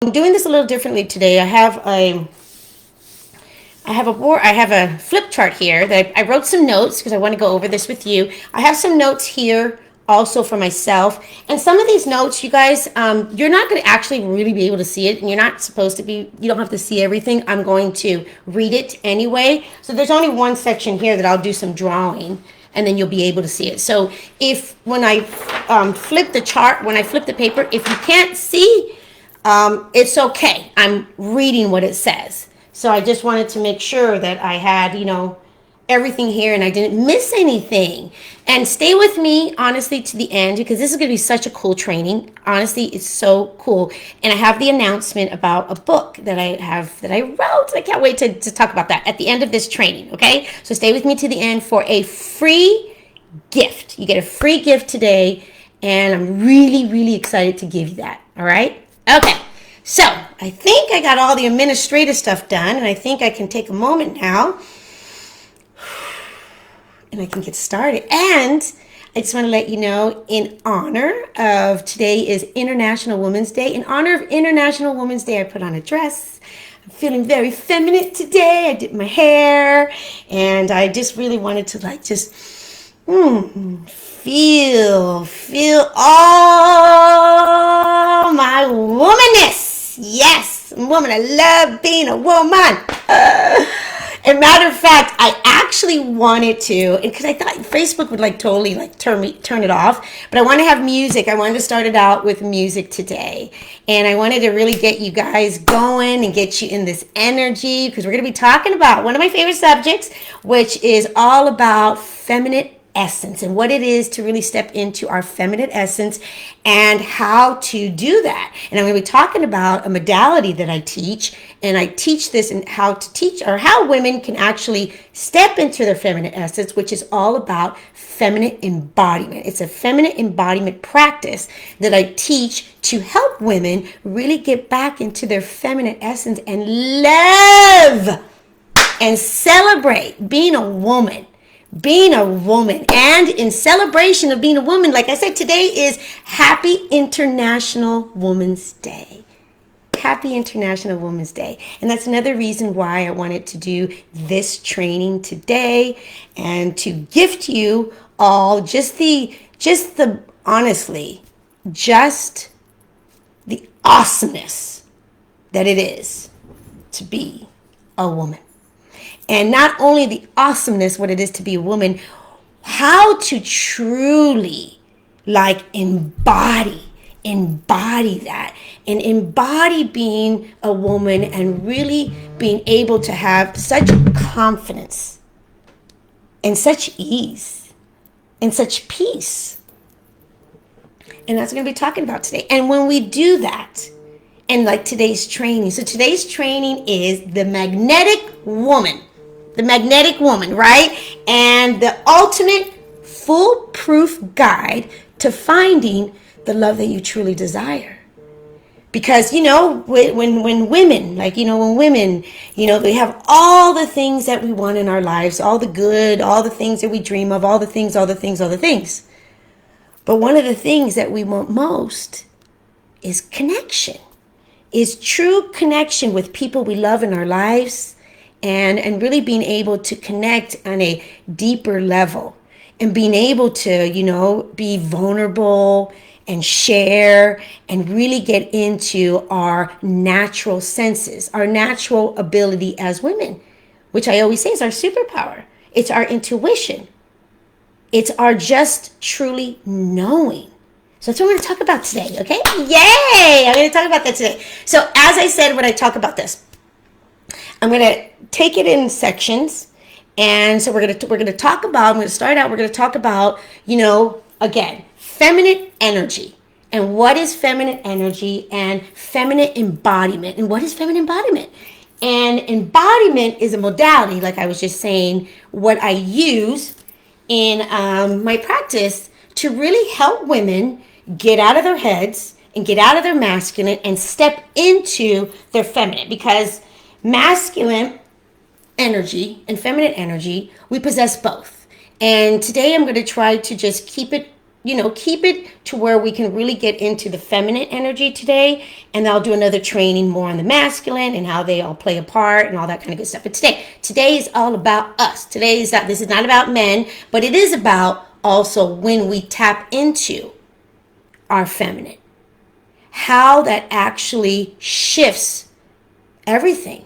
I'm doing this a little differently today. I have a flip chart here that I wrote some notes because I want to go over this with you. I have some notes here also for myself, and some of these notes, you guys, you're not going to actually really be able to see it, and you're not supposed to be. You don't have to see everything. I'm going to read it anyway. So there's only one section here that I'll do some drawing, and then you'll be able to see it. So if when I flip the chart, when I flip the paper, if you can't see, it's okay. I'm reading what it says. So I just wanted to make sure that I had, everything here and I didn't miss anything. And stay with me, honestly, to the end because this is going to be such a cool training. Honestly, it's so cool. And I have the announcement about a book that I wrote. I can't wait to talk about that at the end of this training, okay? So stay with me to the end for a free gift. You get a free gift today, and I'm really, really excited to give you that, all right? Okay, so I think I got all the administrative stuff done, and I think I can take a moment now, and I can get started. And I just want to let you know, in honor of today is International Women's Day. In honor of International Women's Day, I put on a dress. I'm feeling very feminine today. I did my hair, and I just really wanted to feel all my womanness. Yes, woman, I love being a woman. As a matter of fact, I actually wanted to, because I thought Facebook would totally turn it off, but I want to have music. I wanted to start it out with music today, and I wanted to really get you guys going and get you in this energy, because we're going to be talking about one of my favorite subjects, which is all about feminine essence and what it is to really step into our feminine essence and how to do that. And I'm going to be talking about a modality that I teach, and I teach this and how to teach, or how women can actually step into their feminine essence, which is all about feminine embodiment. It's a feminine embodiment practice that I teach to help women really get back into their feminine essence and love and celebrate being a woman. And in celebration of being a woman, like I said, today is Happy International Women's Day. Happy International Women's Day. And that's another reason why I wanted to do this training today, and to gift you all just the awesomeness that it is to be a woman. And not only the awesomeness, what it is to be a woman, how to truly embody that, and embody being a woman, and really being able to have such confidence and such ease and such peace. And that's what we're going to be talking about today. And when we do that, and today's training, so today's training is the magnetic woman. The magnetic woman, right? And the ultimate foolproof guide to finding the love that you truly desire. Because, when women, they have all the things that we want in our lives, all the good, all the things that we dream of, all the things. But one of the things that we want most is connection, is true connection with people we love in our lives. And really being able to connect on a deeper level, and being able to, be vulnerable and share, and really get into our natural senses, our natural ability as women, which I always say is our superpower. It's our intuition. It's our just truly knowing. So that's what we're going to talk about today, okay? Yay! I'm going to talk about that today. So as I said, when I talk about this, I'm going to take it in sections. And so we're going to talk about, I'm going to start out, we're going to talk about, again, feminine energy. And what is feminine energy, and feminine embodiment. And what is feminine embodiment? And embodiment is a modality, like I was just saying, what I use in my practice to really help women get out of their heads and get out of their masculine and step into their feminine. Because masculine and feminine energy, we possess both. And today I'm going to try to just keep it keep it to where we can really get into the feminine energy today. And I'll do another training more on the masculine and how they all play a part and all that kind of good stuff. But today is all about us. This is not about men, but it is about also when we tap into our feminine, how that actually shifts everything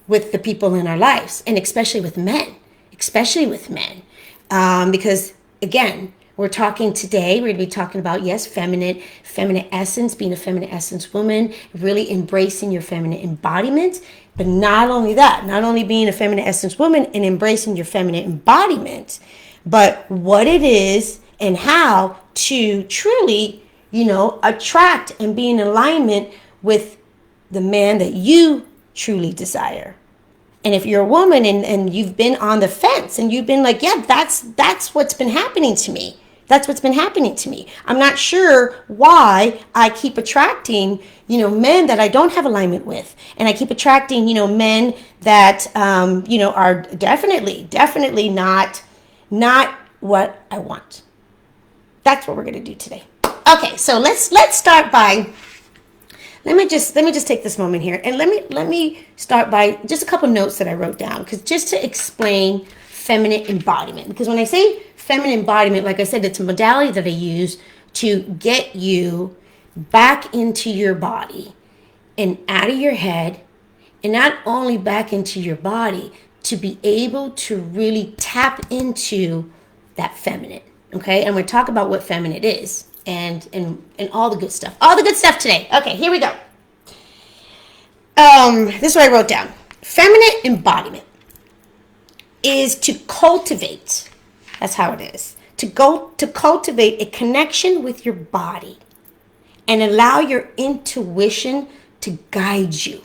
with the people in our lives, and especially with men, because again, we're going to be talking about, yes, feminine essence, being a feminine essence woman, really embracing your feminine embodiment. But not only that, not only being a feminine essence woman and embracing your feminine embodiment, but what it is and how to truly, attract and be in alignment with the man that you truly desire. And if you're a woman and you've been on the fence and you've been like, yeah, that's what's been happening to me. That's what's been happening to me. I'm not sure why I keep attracting, men that I don't have alignment with. And I keep attracting, men that, are definitely not what I want. That's what we're going to do today. Okay, so let's start by, let me just take this moment here and let me start by just a couple notes that I wrote down, because just to explain feminine embodiment. Because when I say feminine embodiment, like I said, it's a modality that I use to get you back into your body and out of your head, and not only back into your body, to be able to really tap into that feminine. Okay, and we're going to talk about what feminine is and all the good stuff. All the good stuff today. Okay, here we go. This is what I wrote down. Feminine embodiment is to cultivate. That's how it is. To cultivate a connection with your body and allow your intuition to guide you.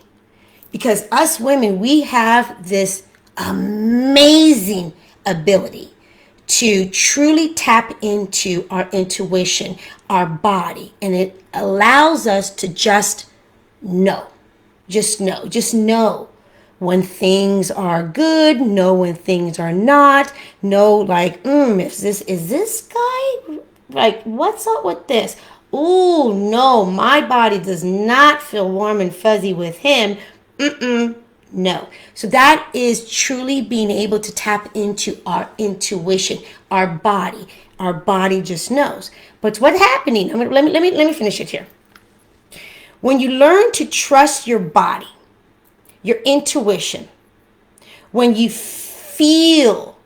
Because us women, we have this amazing ability to truly tap into our intuition, our body, and it allows us to just know when things are good, know when things are not, know like, is this guy, like, what's up with this? Oh no, my body does not feel warm and fuzzy with him. No. So that is truly being able to tap into our intuition, our body. Our body just knows. But what's happening? Let me finish it here. When you learn to trust your body, your intuition, when you feel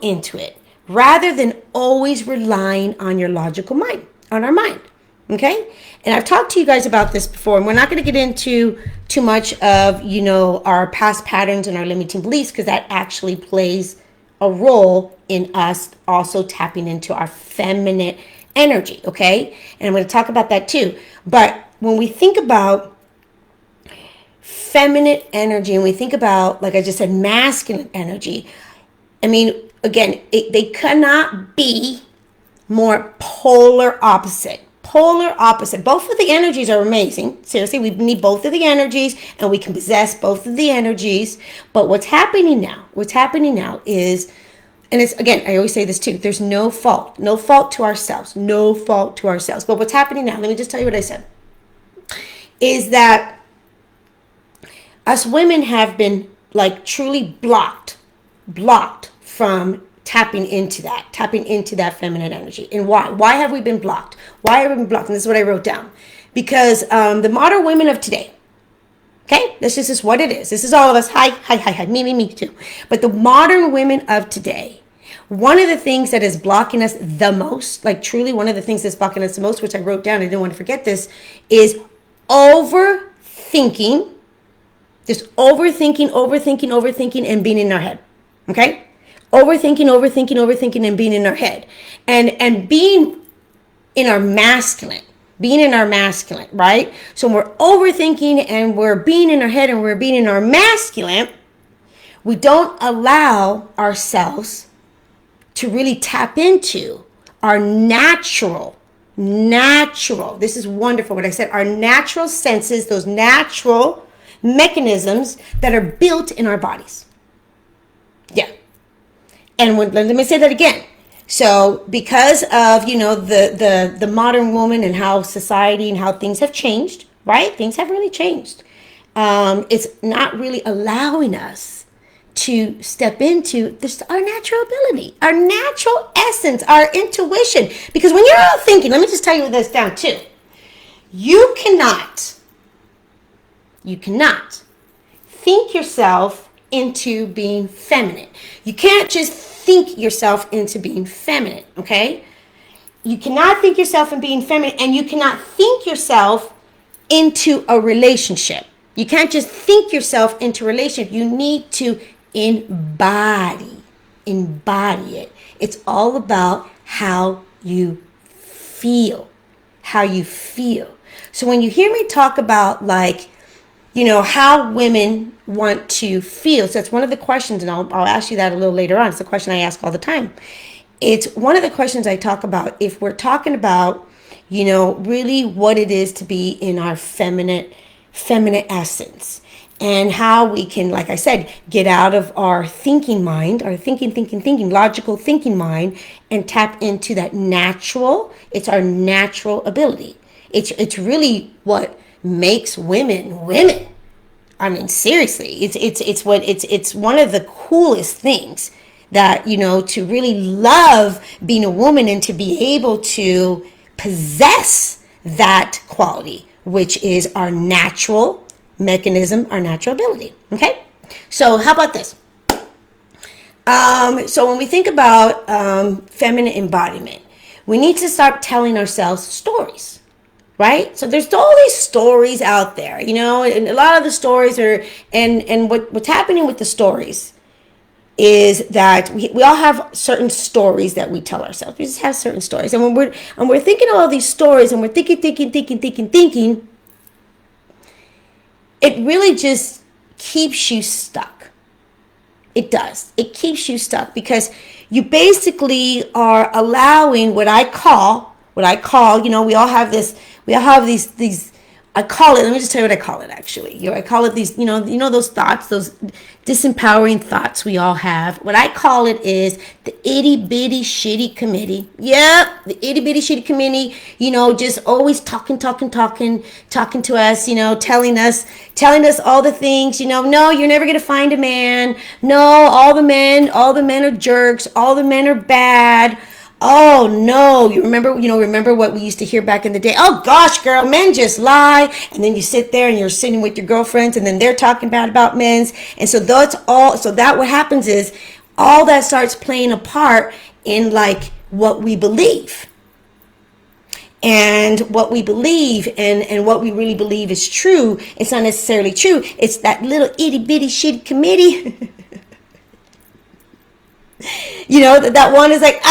into it, rather than always relying on your logical mind, on our mind. Okay? And I've talked to you guys about this before, and we're not going to get into too much of, our past patterns and our limiting beliefs, because that actually plays a role in us also tapping into our feminine energy. Okay? And I'm going to talk about that too. But when we think about feminine energy and we think about, like I just said, masculine energy, I mean, again, they cannot be more polar opposite. Both of the energies are amazing. Seriously, we need both of the energies and we can possess both of the energies. But what's happening now is, and it's, again, I always say this too, there's no fault to ourselves. But what's happening now, let me just tell you what I said, is that us women have been like truly blocked from tapping into that feminine energy. And why have we been blocked? And this is what I wrote down. Because the modern women of today, okay, this is just what it is. This is all of us. Hi, me too. But the modern women of today, one of the things that is blocking us the most, like truly one of the things that's blocking us the most, which I wrote down, I didn't want to forget this, is overthinking. Just overthinking and being in our head. Okay? Overthinking and being in our head. And being in our masculine. Right? So when we're overthinking and we're being in our head and we're being in our masculine, we don't allow ourselves to really tap into our natural, this is wonderful what I said, our natural senses, those natural mechanisms that are built in our bodies. Yeah. And let me say that again. So because of, the modern woman and how society and how things have changed, right? Things have really changed. It's not really allowing us to step into this, our natural ability, our natural essence, our intuition. Because when you're out thinking, let me just tell you this down too. You cannot think yourself into being feminine. You can't just think yourself into being feminine, okay? You cannot think yourself in being feminine, and you cannot think yourself into a relationship. You can't just think yourself into a relationship. You need to embody it. It's all about how you feel. So when you hear me talk about how women want to feel, so that's one of the questions, and I'll ask you that a little later on. It's a question I ask all the time. It's one of the questions I talk about if we're talking about, really what it is to be in our feminine essence, and how we can, like I said, get out of our thinking mind, our thinking, logical thinking mind, and tap into that natural. It's our natural ability. It's really what makes women women. I mean, seriously, it's one of the coolest things that, to really love being a woman and to be able to possess that quality, which is our natural mechanism, our natural ability. Okay, so how about this? So when we think about feminine embodiment, we need to start telling ourselves stories, right? So there's all these stories out there, and a lot of the stories are, and what's happening with the stories is that we all have certain stories that we tell ourselves. We just have certain stories, and when we're thinking of all these stories, and we're thinking, it really just keeps you stuck. It does. It keeps you stuck because you basically are allowing what I call, we all have these, I call it, let me just tell you what I call it actually. I call it these, those thoughts, those disempowering thoughts we all have. What I call it is the itty bitty shitty committee. Yep, the itty bitty shitty committee, just always talking to us, telling us all the things, no, you're never going to find a man. No, all the men are jerks. All the men are bad. Oh no, you remember what we used to hear back in the day? Oh gosh, girl, men just lie. And then you sit there and you're sitting with your girlfriends and then they're talking bad about men's. And so that what happens is all that starts playing a part in what we believe. And what we believe and what we really believe is true, it's not necessarily true. It's that little itty bitty shitty committee. That one is like,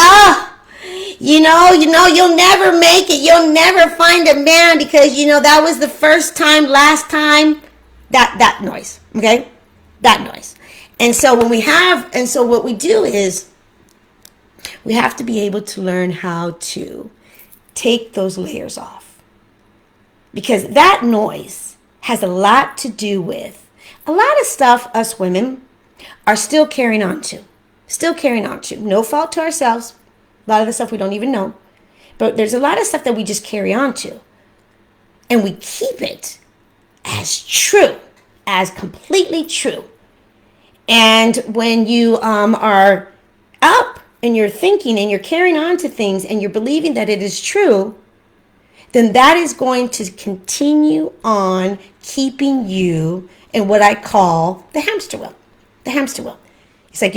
you'll never make it. You'll never find a man because, that was the first time, last time, that noise. Okay. That noise. And so what we do is we have to be able to learn how to take those layers off, because that noise has a lot to do with a lot of stuff us women are still carrying on to. No fault to ourselves. A lot of the stuff we don't even know. But there's a lot of stuff that we just carry on to. And we keep it as true, as completely true. And when you are up and you're thinking and you're carrying on to things and you're believing that it is true, then that is going to continue on keeping you in what I call the hamster wheel. The hamster wheel. It's like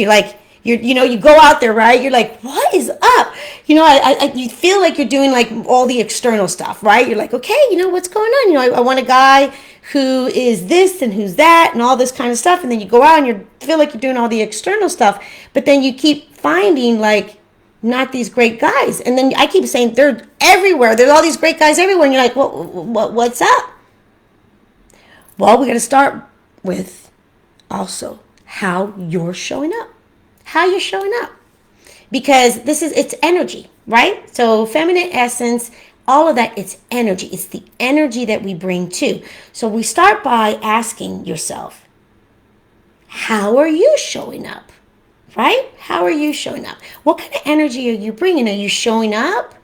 you go out there, right? You're like, what is up? You feel like you're doing all the external stuff, right? You're like, okay, what's going on? I want a guy who is this and who's that and all this kind of stuff. And then you go out and you feel like you're doing all the external stuff, but then you keep finding not these great guys. And then I keep saying they're everywhere. There's all these great guys everywhere. And you're like, what's up? Well, we got to start with also how you're showing up. Because it's energy, right? So feminine essence, all of that, it's energy. It's the energy that we bring too. So we start by asking yourself, how are you showing up? right? How are you showing up? What kind of energy are you bringing? Are you showing up,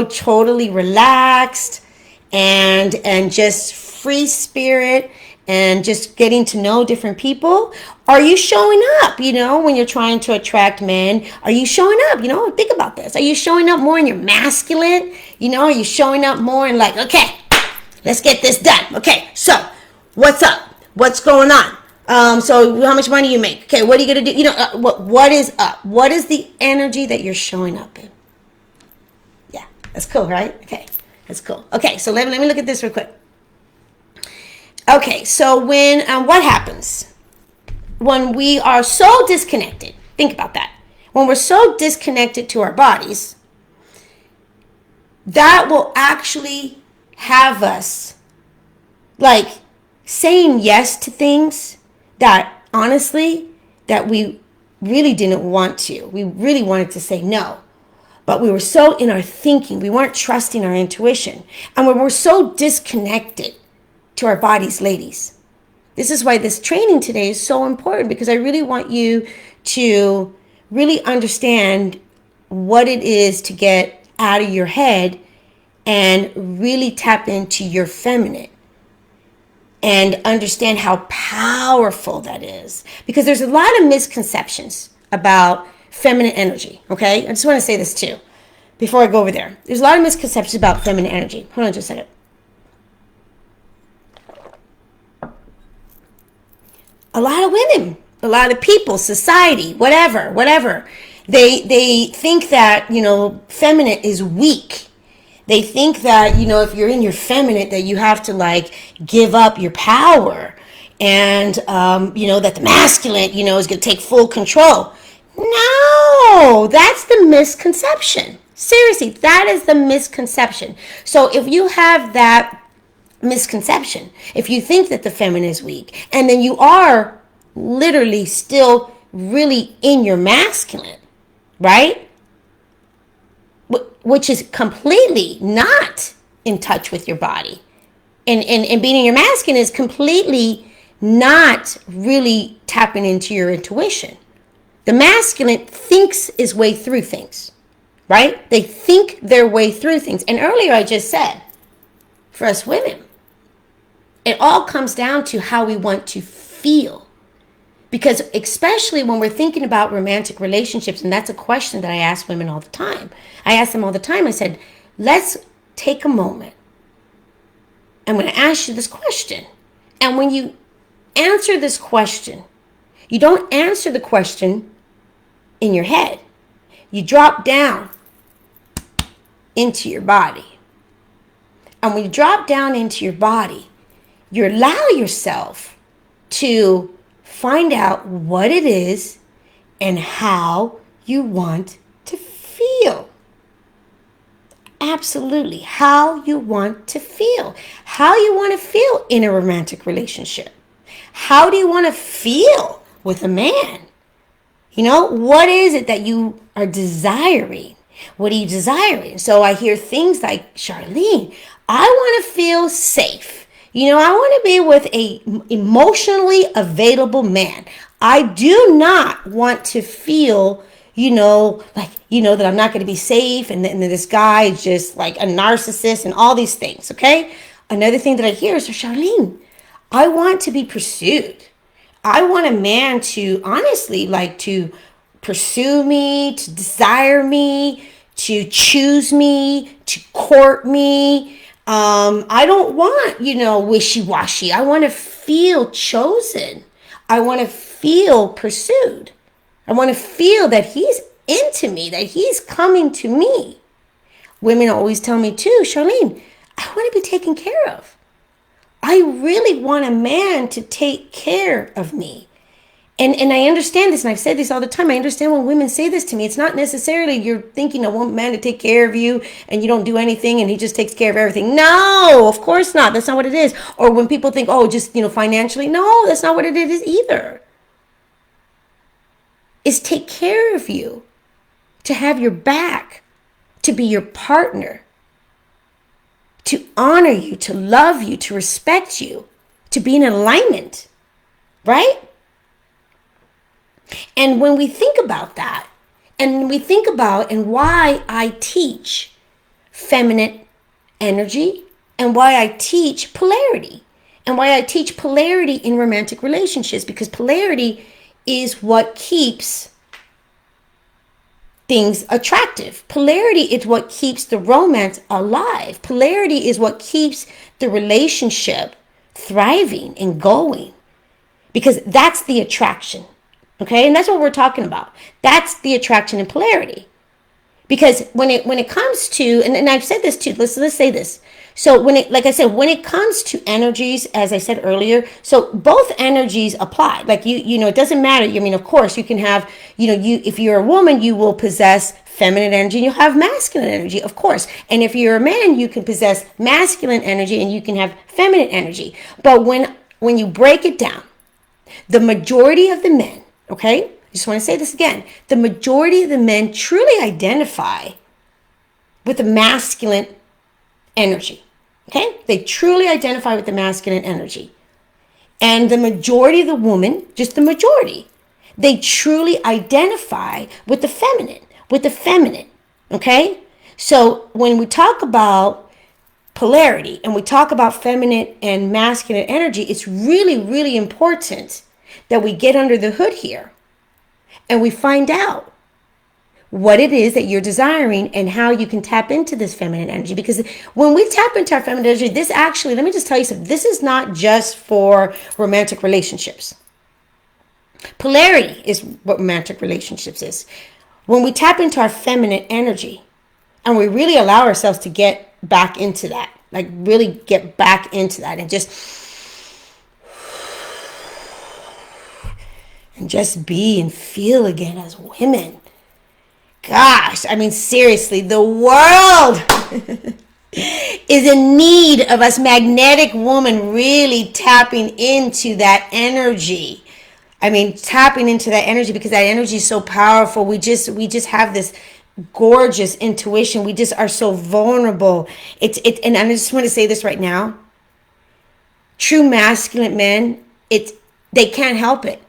totally relaxed and just free spirit and just getting to know different people? Are you showing up, when you're trying to attract men? Are you showing up, think about this. Are you showing up more in your masculine? Are you showing up more in like, okay, let's get this done. Okay, so what's up? What's going on? So how much money you make? Okay, what are you gonna do? What is up? What is the energy that you're showing up in? Yeah, that's cool, right? Okay, that's cool. Okay, so let me look at this real quick. Okay, so when what happens when we are so disconnected? Think about that. When we're so disconnected to our bodies, that will actually have us like saying yes to things that honestly that we really didn't want to. We really wanted to say no. But we were so in our thinking, we weren't trusting our intuition. And we were so disconnected to our bodies, ladies. This is why this training today is so important, because I really want you to really understand what it is to get out of your head and really tap into your feminine and understand how powerful that is. Because there's a lot of misconceptions about feminine energy, okay? I just want to say this too before I go over there. There's a lot of misconceptions about feminine energy. Hold on just a second. A lot of women, a lot of people, society, whatever, they think that, feminine is weak. They think that, if you're in your feminine, that you have to like give up your power and, that the masculine, is going to take full control. No, that's the misconception. Seriously, that is the misconception. So if you have that misconception, if you think that the feminine is weak, and then you are literally still really in your masculine, right? Which is completely not in touch with your body. And being in your masculine is completely not really tapping into your intuition. The masculine thinks his way through things, right? They think their way through things. And earlier I just said, for us women, it all comes down to how we want to feel. Because especially when we're thinking about romantic relationships, and that's a question that I ask women all the time. I ask them all the time, I said, let's take a moment. I'm going to ask you this question. And when you answer this question, you don't answer the question in your head. You drop down into your body. And when you drop down into your body, you allow yourself to find out what it is and how you want to feel. Absolutely. How you want to feel. How you want to feel in a romantic relationship. How do you want to feel with a man? What is it that you are desiring? What are you desiring? So I hear things like, Charlene, I want to feel safe. I want to be with a emotionally available man. I do not want to feel, that I'm not going to be safe and this guy is just like a narcissist and all these things, okay? Another thing that I hear is, Charlene, I want to be pursued. I want a man to honestly like to pursue me, to desire me, to choose me, to court me. I don't want, wishy-washy. I want to feel chosen. I want to feel pursued. I want to feel that he's into me, that he's coming to me. Women always tell me too, Charlene, I want to be taken care of. I really want a man to take care of me. And I understand this, and I've said this all the time. I understand when women say this to me. It's not necessarily you're thinking I want a man to take care of you and you don't do anything and he just takes care of everything. No, of course not. That's not what it is. Or when people think, just, financially. No, that's not what it is either. It's take care of you, to have your back, to be your partner, to honor you, to love you, to respect you, to be in alignment, right? And when we think about that, and we think about and why I teach feminine energy and why I teach polarity and why I teach polarity in romantic relationships, because polarity is what keeps things attractive. Polarity is what keeps the romance alive. Polarity is what keeps the relationship thriving and going, because that's the attraction. Okay, and that's what we're talking about. That's the attraction in polarity. Because when it comes to, and I've said this too, let's say this. So like I said, when it comes to energies, as I said earlier, so both energies apply. Like you know, it doesn't matter. I mean, of course, you can have, you know, if you're a woman, you will possess feminine energy and you'll have masculine energy, of course. And if you're a man, you can possess masculine energy and you can have feminine energy. But when you break it down, the majority of the men, okay, I just want to say this again. The majority of the men truly identify with the masculine energy. Okay? They truly identify with the masculine energy. And the majority of the women, just the majority, they truly identify with the feminine. Okay? So when we talk about polarity and we talk about feminine and masculine energy, it's really, really important that we get under the hood here and we find out what it is that you're desiring and how you can tap into this feminine energy. Because when we tap into our feminine energy, this actually, let me just tell you something, this is not just for romantic relationships. Polarity is what romantic relationships is. When we tap into our feminine energy and we really allow ourselves to get back into that, like really get back into that and just be and feel again as women. Gosh, I mean, seriously, the world is in need of us magnetic women really tapping into that energy. I mean, tapping into that energy, because that energy is so powerful. We just have this gorgeous intuition. We just are so vulnerable. And I just want to say this right now. True masculine men, they can't help it.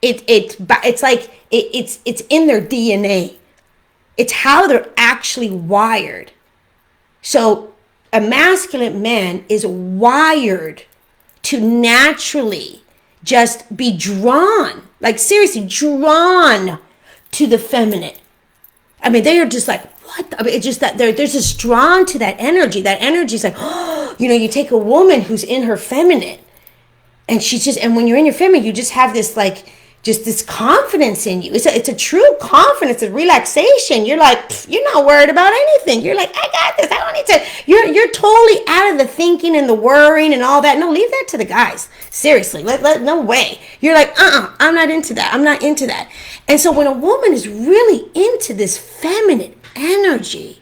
It's like it's in their DNA. It's how they're actually wired. So a masculine man is wired to naturally just be drawn, like seriously drawn to the feminine. I mean, they are just like, what? I mean, it's just that they're just drawn to that energy. That energy is like, oh, you know, you take a woman who's in her feminine and and when you're in your feminine, you just have this like, just this confidence in you. It's a true confidence, a relaxation. You're like, you're not worried about anything. You're like, I got this. I don't need to. You're totally out of the thinking and the worrying and all that. No, leave that to the guys. Seriously, no way. You're like, I'm not into that. I'm not into that. And so when a woman is really into this feminine energy,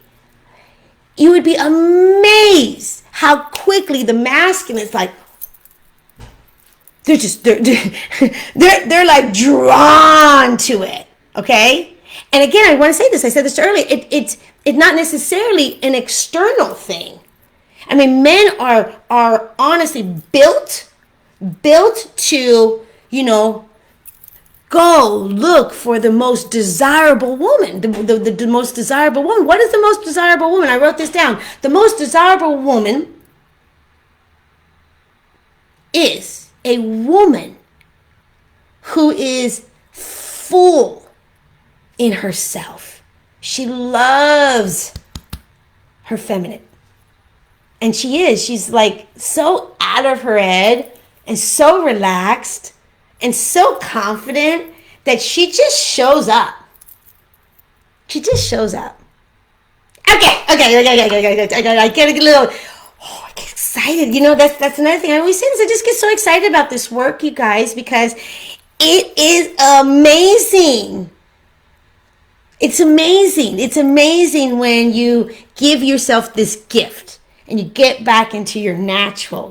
you would be amazed how quickly the masculine is like, they're like drawn to it. Okay. And again, I want to say this. I said this earlier. It's not necessarily an external thing. I mean, men are honestly built to, you know, go look for the most desirable woman, the most desirable woman. What is the most desirable woman? I wrote this down. The most desirable woman is a woman who is full in herself. She loves her feminine. And she's like so out of her head and so relaxed and so confident that she just shows up. She just shows up. Okay. I get a little, I get excited. You know, that's another thing. I always say this. I just get so excited about this work, you guys, because it is amazing. It's amazing. It's amazing when you give yourself this gift and you get back into your natural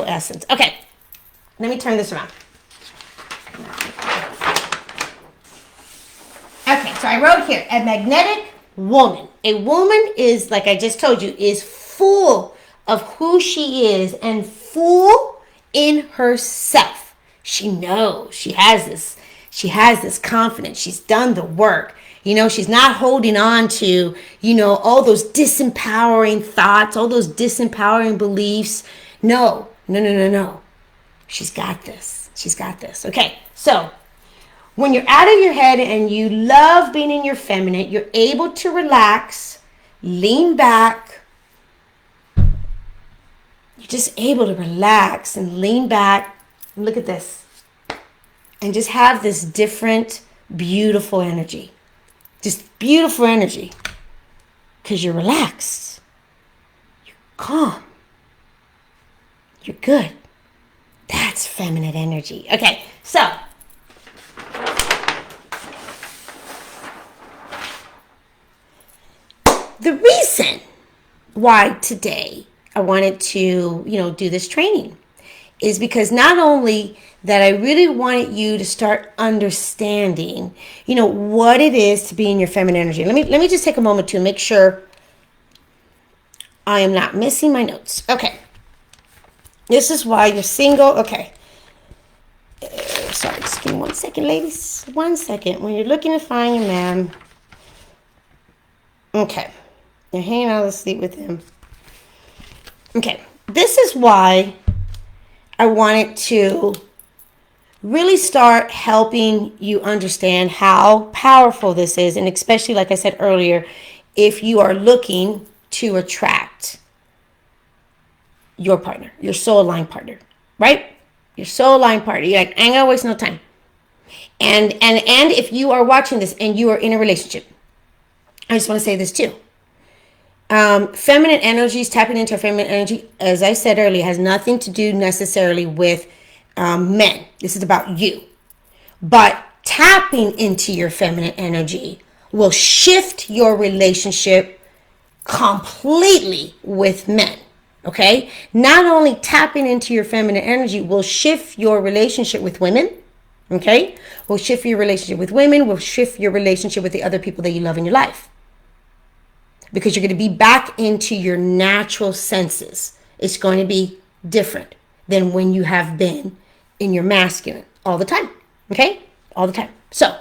essence. Okay, let me turn this around. Okay, so I wrote here, a magnetic woman. A woman is, like I just told you, is full of who she is and full in herself. She knows she has this. She has this confidence. She's done the work. She's not holding on to, all those disempowering thoughts, all those disempowering beliefs. No, no, no, no, no. She's got this. She's got this. Okay, so when you're out of your head and you love being in your feminine, you're able to relax, lean back. You're just able to relax and lean back. Look at this. And just have this different, beautiful energy. Just beautiful energy. Because you're relaxed. You're calm. You're good. That's feminine energy. Okay, so the reason why today I wanted to, do this training is because not only that I really wanted you to start understanding, what it is to be in your feminine energy. Let me just take a moment to make sure I am not missing my notes. Okay. This is why you're single. Okay. Sorry, just give me 1 second, ladies. 1 second. When you're looking to find your man. Okay. You're hanging out asleep with him. Okay. This is why I wanted to really start helping you understand how powerful this is. And especially, like I said earlier, if you are looking to attract your partner, your soul aligned partner, right? Your soul aligned partner. You're like, I ain't gonna waste no time. And if you are watching this and you are in a relationship, I just want to say this too. Feminine energies, tapping into feminine energy, as I said earlier, has nothing to do necessarily with men. This is about you. But tapping into your feminine energy will shift your relationship completely with men. Okay? Not only tapping into your feminine energy will shift your relationship with women. Okay? Will shift your relationship with women, will shift your relationship with the other people that you love in your life. Because you're going to be back into your natural senses. It's going to be different than when you have been in your masculine all the time. Okay? All the time. So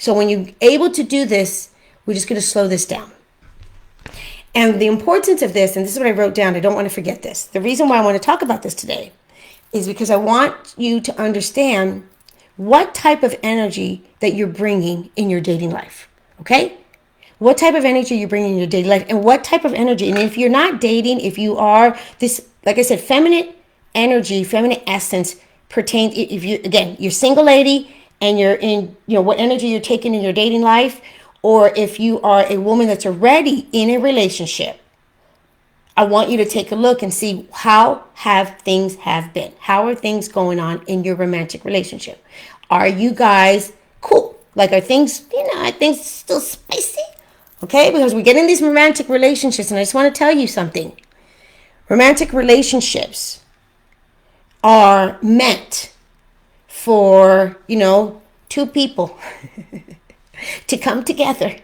when you're able to do this, we're just going to slow this down. And the importance of this, and this is what I wrote down, I don't want to forget this. The reason why I want to talk about this today is because I want you to understand what type of energy that you're bringing in your dating life. Okay? What type of energy you're bringing in your dating life, and what type of energy. And if you're not dating, if you are this, like I said, feminine energy, feminine essence pertains, if you, again, you're single lady and you're in, what energy you're taking in your dating life, or if you are a woman that's already in a relationship, I want you to take a look and see how things have been. How are things going on in your romantic relationship? Are you guys cool? Like, are things, are things still spicy? Okay, because we get in these romantic relationships, and I just want to tell you something. Romantic relationships are meant for, two people to come together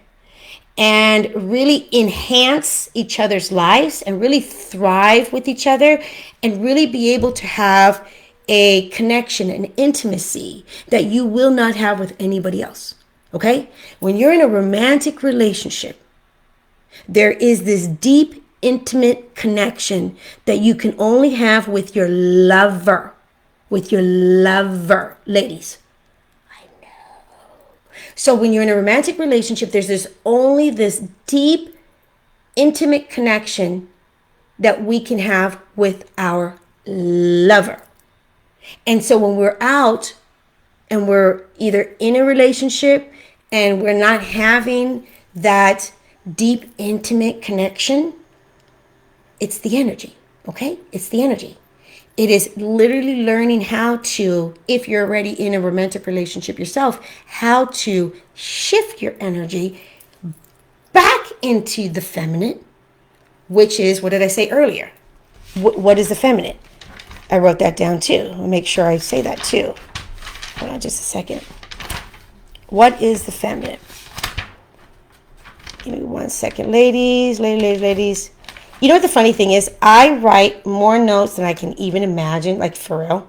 and really enhance each other's lives and really thrive with each other and really be able to have a connection, an intimacy that you will not have with anybody else. Okay? When you're in a romantic relationship, there is this deep, intimate connection that you can only have with your lover. With your lover, ladies. I know. So when you're in a romantic relationship, there's only this deep, intimate connection that we can have with our lover. And so when we're out and we're either in a relationship and we're not having that deep, intimate connection, it's the energy, okay? It's the energy. It is literally learning how to, if you're already in a romantic relationship yourself, how to shift your energy back into the feminine, which is, what did I say earlier? What is the feminine? I wrote that down too. I'll make sure I say that too. Hold on just a second. What is the feminine? Give me 1 second, ladies. You know what the funny thing is? I write more notes than I can even imagine, like for real.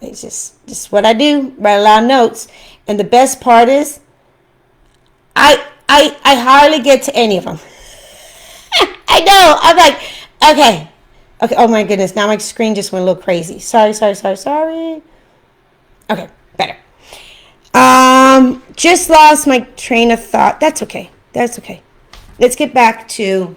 It's just what I do, write a lot of notes. And the best part is, I hardly get to any of them. I know. I'm like, okay. Okay. Oh my goodness. Now my screen just went a little crazy. Sorry. Okay. Better. Just lost my train of thought. That's okay. Let's get back to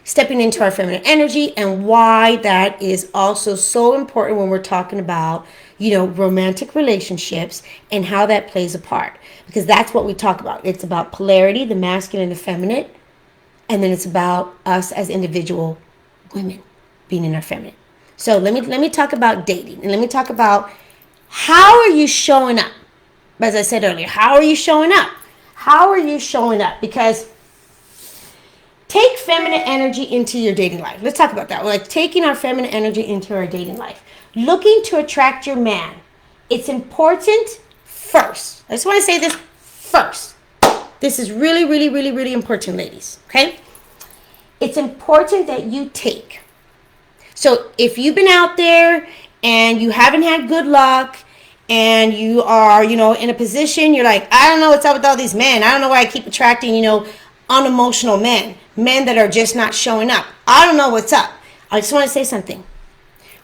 stepping into our feminine energy and why that is also so important when we're talking about, romantic relationships and how that plays a part. Because that's what we talk about. It's about polarity, the masculine and the feminine. And then it's about us as individual women being in our feminine. So let me talk about dating. And let me talk about how are you showing up? As I said earlier, how are you showing up? Because take feminine energy into your dating life. Let's talk about that. We're like taking our feminine energy into our dating life. Looking to attract your man. It's important first. I just want to say this first. This is really, really, really, really important, ladies. Okay? It's important that you take. So if you've been out there and you haven't had good luck and you are, in a position, you're like, I don't know what's up with all these men. I don't know why I keep attracting, unemotional men that are just not showing up. I don't know what's up. I just want to say something.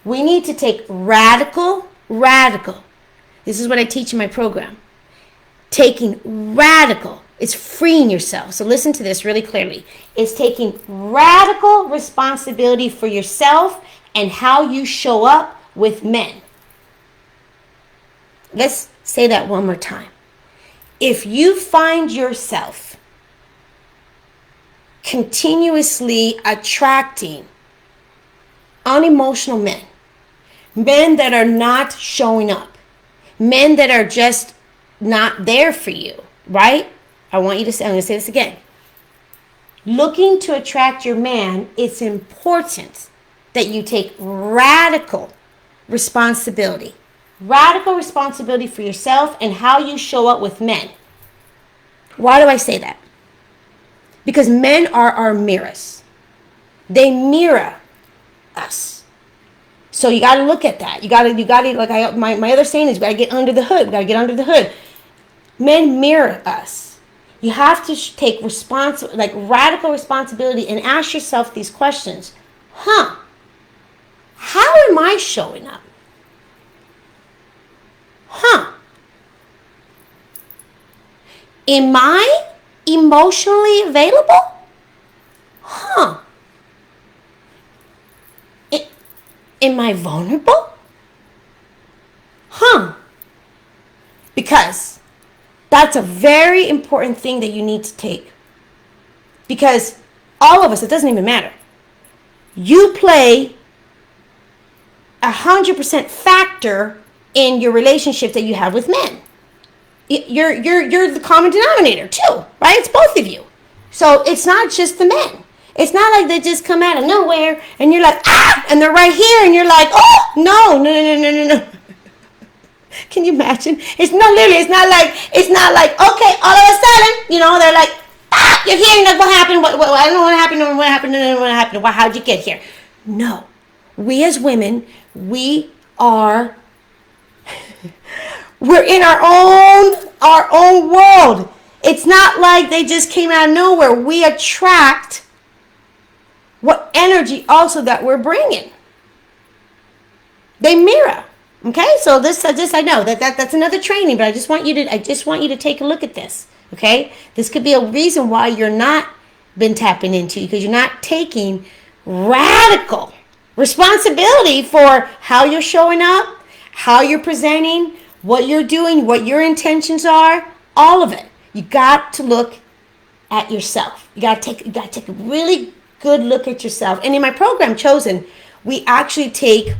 We need to take radical. This is what I teach in my program. Taking radical. It's freeing yourself. So listen to this really clearly. It's taking radical responsibility for yourself and how you show up with men. Let's say that one more time. If you find yourself continuously attracting unemotional men that are not showing up, men that are just not there for you, right? I'm going to say this again. Looking to attract your man, it's important that you take radical responsibility for yourself and how you show up with men. Why do I say that? Because men are our mirrors. They mirror us. So you got to look at that. You got to like my other saying is, we got to get under the hood. Men mirror us. You have to take radical responsibility and ask yourself these questions. How am I showing up? Am I emotionally available? Am I vulnerable? Because that's a very important thing that you need to take. Because all of us, it doesn't even matter. You play 100% factor in your relationship that you have with men. You're the common denominator too, right? It's both of you. So it's not just the men. It's not like they just come out of nowhere and you're like, and they're right here and you're like, oh, no. Can you imagine? It's not like, okay, all of a sudden, they're like, you're here, what happened? What, I don't know what happened. How'd you get here? No. We as women, we're in our own world. It's not like they just came out of nowhere. We attract what energy also that we're bringing. They mirror. Okay, so this I know that's another training, but I just want you to take a look at this. Okay, this could be a reason why you're not been tapping into, because you're not taking radical responsibility for how you're showing up, how you're presenting, what you're doing, what your intentions are, all of it. You got to look at yourself. You got to take a really good look at yourself. And in my program Chosen, we actually take.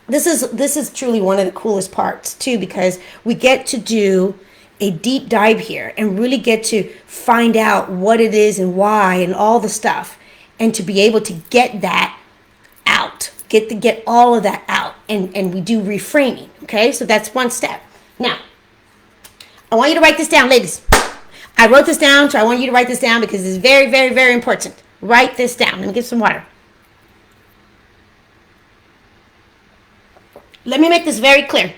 This is truly one of the coolest parts too, because we get to do a deep dive here and really get to find out what it is and why and all the stuff, and to be able to get that out, get all of that out, and we do reframing. Okay, so that's one step. Now, I want you to write this down, ladies. I wrote this down, so I want you to write this down because it's very, very, very important. Write this down. Let me get some water. Let me make this very clear.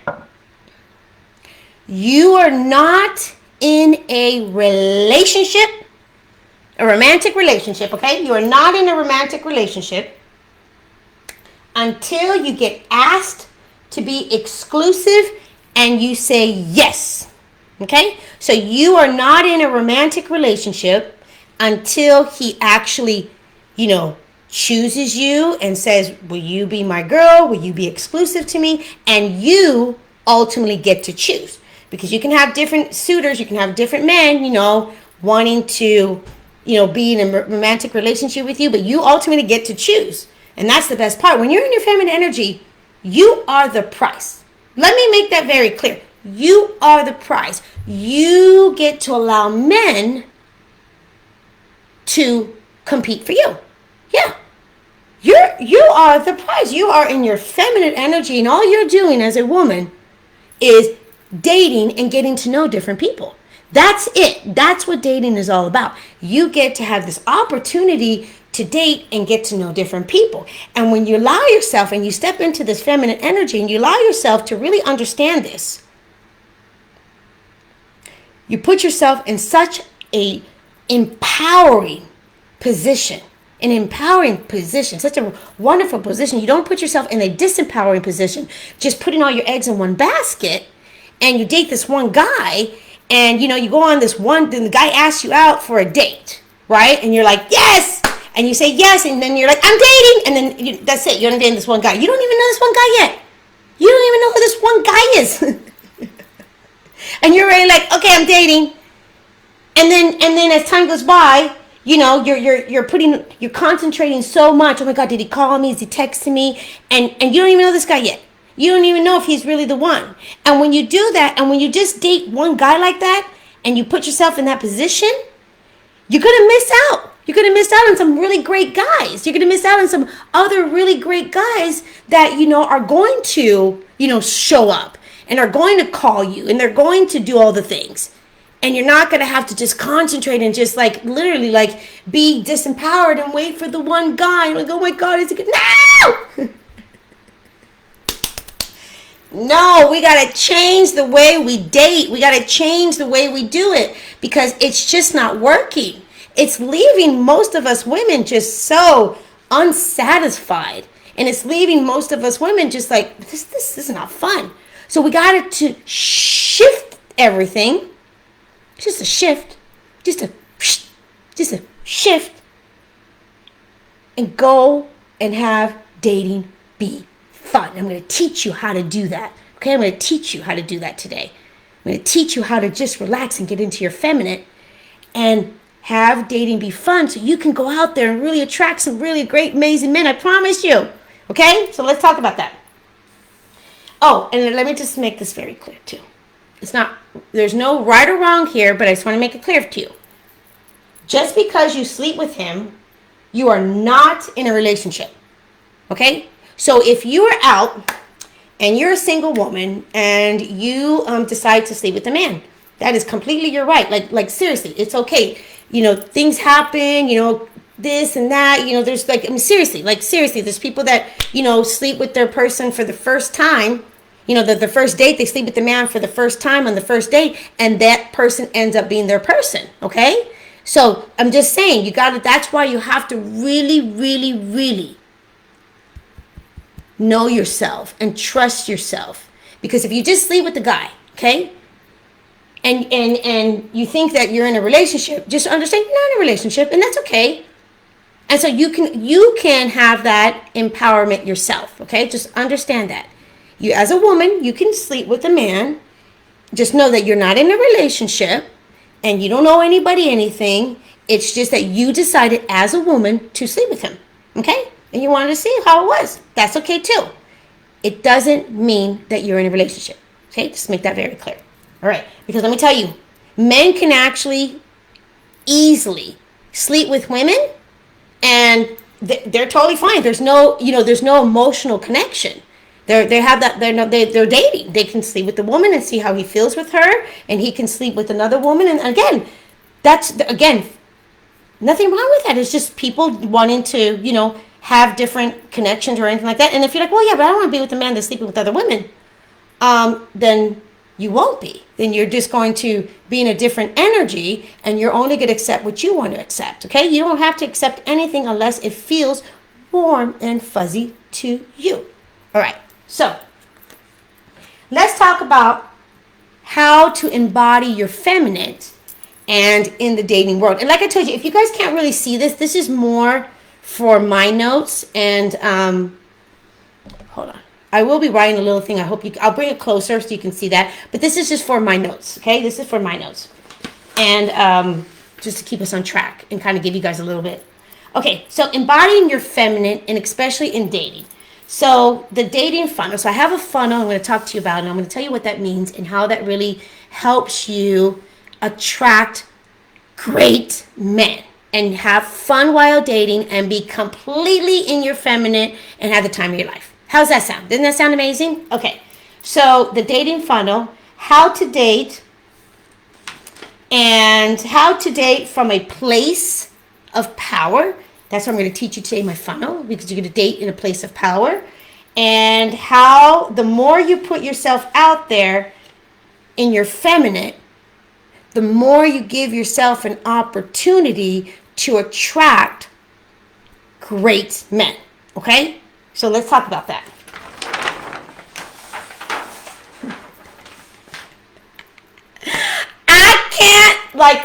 You are not in a relationship, a romantic relationship, okay? You are not in a romantic relationship until you get asked to be exclusive and you say yes, okay? So you are not in a romantic relationship until he actually, chooses you and says, will you be my girl? Will you be exclusive to me? And you ultimately get to choose. Because you can have different suitors, you can have different men, wanting to, be in a romantic relationship with you, but you ultimately get to choose. And that's the best part. When you're in your feminine energy, you are the prize. Let me make that very clear. You are the prize. You get to allow men to compete for you. Yeah. You are the prize. You are in your feminine energy, and all you're doing as a woman is dating and getting to know different people. That's it. That's what dating is all about. You get to have this opportunity to date and get to know different people. And when you allow yourself and you step into this feminine energy and you allow yourself to really understand this, you put yourself in such a empowering position, such a wonderful position. You don't put yourself in a disempowering position, just putting all your eggs in one basket, and you date this one guy, and you go on this one, then the guy asks you out for a date, right? And you're like, yes! And you say yes, and then you're like, I'm dating, and then that's it. You're dating this one guy. You don't even know this one guy yet. You don't even know who this one guy is. And you're already like, okay, I'm dating. And then as time goes by, you're concentrating so much. Oh my God, did he call me? Is he texting me? And you don't even know this guy yet. You don't even know if he's really the one. And when you do that, and when you just date one guy like that, and you put yourself in that position, you're going to miss out. You're going to miss out on some really great guys. You're going to miss out on some other really great guys that, are going to, show up and are going to call you and they're going to do all the things. And you're not going to have to just concentrate and just literally be disempowered and wait for the one guy. Like, oh my God, is it good? No! No, we got to change the way we date. We got to change the way we do it because it's just not working. It's leaving most of us women just so unsatisfied. And it's leaving most of us women just like, this is not fun. So we got to shift everything. Just a shift. Just a shift. And go and have dating be fun. I'm going to teach you how to do that. Okay, I'm going to teach you how to do that today. I'm going to teach you how to just relax and get into your feminine and have dating be fun so you can go out there and really attract some really great, amazing men. I promise you. Okay, so let's talk about that. Oh, and let me just make this very clear too. There's no right or wrong here, but I just want to make it clear to you. Just because you sleep with him, you are not in a relationship. Okay? So if you are out and you're a single woman and you decide to sleep with a man, that is completely your right. Like seriously, it's okay. Things happen, this and that, there's seriously, there's people that, sleep with their person for the first time, the first date, they sleep with the man for the first time on the first date, and that person ends up being their person. Okay. So I'm just saying that's why you have to really, really, really know yourself and trust yourself. Because if you just sleep with the guy, okay, and you think that you're in a relationship, just understand you're not in a relationship, and that's okay. And so you can have that empowerment yourself, okay? Just understand that. You, as a woman, you can sleep with a man. Just know that you're not in a relationship and you don't owe anybody anything. It's just that you decided as a woman to sleep with him, okay? And you wanted to see how it was. That's okay too. It doesn't mean that you're in a relationship, okay? Just make that very clear. All right, because let me tell you, men can actually easily sleep with women and they're totally fine. There's no emotional connection. They're dating. They can sleep with the woman and see how he feels with her, and he can sleep with another woman. And again, nothing wrong with that. It's just people wanting to, have different connections or anything like that. And if you're like, well, yeah, but I don't want to be with a man that's sleeping with other women, then you won't be. Then you're just going to be in a different energy, and you're only going to accept what you want to accept, okay? You don't have to accept anything unless it feels warm and fuzzy to you. All right, so let's talk about how to embody your feminine and in the dating world. And like I told you, if you guys can't really see this, this is more for my notes. And hold on, I will be writing a little thing. I'll bring it closer so you can see that. But this is just for my notes, okay? This is for my notes. And just to keep us on track and kind of give you guys a little bit. Okay, so embodying your feminine, and especially in dating. So the dating funnel. So I have a funnel I'm going to talk to you about, and I'm going to tell you what that means and how that really helps you attract great men and have fun while dating and be completely in your feminine and have the time of your life. How's that sound? Doesn't that sound amazing? Okay, so the dating funnel, how to date, and how to date from a place of power. That's what I'm going to teach you today in my funnel, because you're going to date in a place of power. And how the more you put yourself out there in your feminine, the more you give yourself an opportunity to attract great men. Okay? So let's talk about that.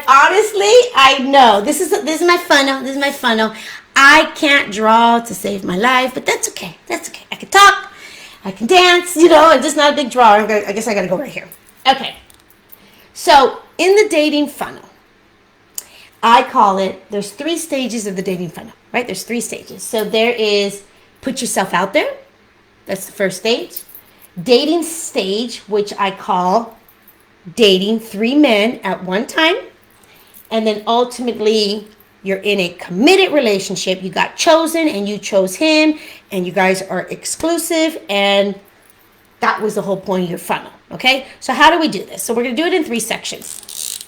Honestly, I know this is my funnel. This is my funnel. I can't draw to save my life, but that's okay. That's okay. I can talk, I can dance, I'm just not a big drawer. I guess I got to go right here. Okay. So in the dating funnel, I call it, there's 3 stages of the dating funnel, right? There's 3 stages. So there is put yourself out there. That's the first stage. Dating stage, which I call dating 3 men at one time. And then ultimately, you're in a committed relationship. You got chosen and you chose him, and you guys are exclusive, and that was the whole point of your funnel, okay? So how do we do this? So we're going to do it in 3 sections.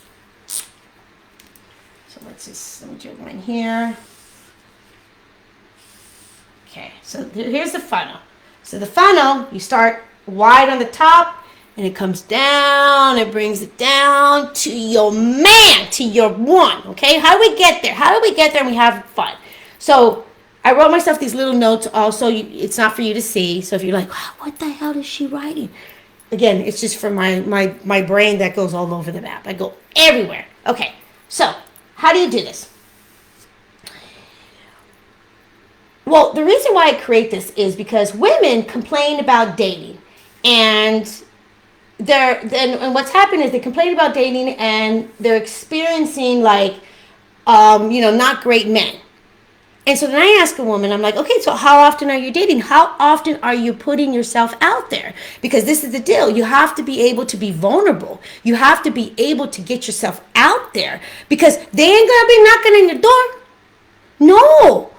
So let me do one here. Okay, so here's the funnel. So the funnel, you start wide on the top, and it comes down, it brings it down to your man, to your one, okay? How do we get there? How do we get there and we have fun? So I wrote myself these little notes also. It's not for you to see. So if you're like, wow, what the hell is she writing? Again, it's just for my brain that goes all over the map. I go everywhere. Okay, so how do you do this? Well, the reason why I create this is because women complain about dating, and what's happened is they complain about dating and they're experiencing not great men. And so then I ask a woman, I'm like, okay, so how often are you dating? How often are you putting yourself out there? Because this is the deal. You have to be able to be vulnerable. You have to be able to get yourself out there, because they ain't going to be knocking on your door. No.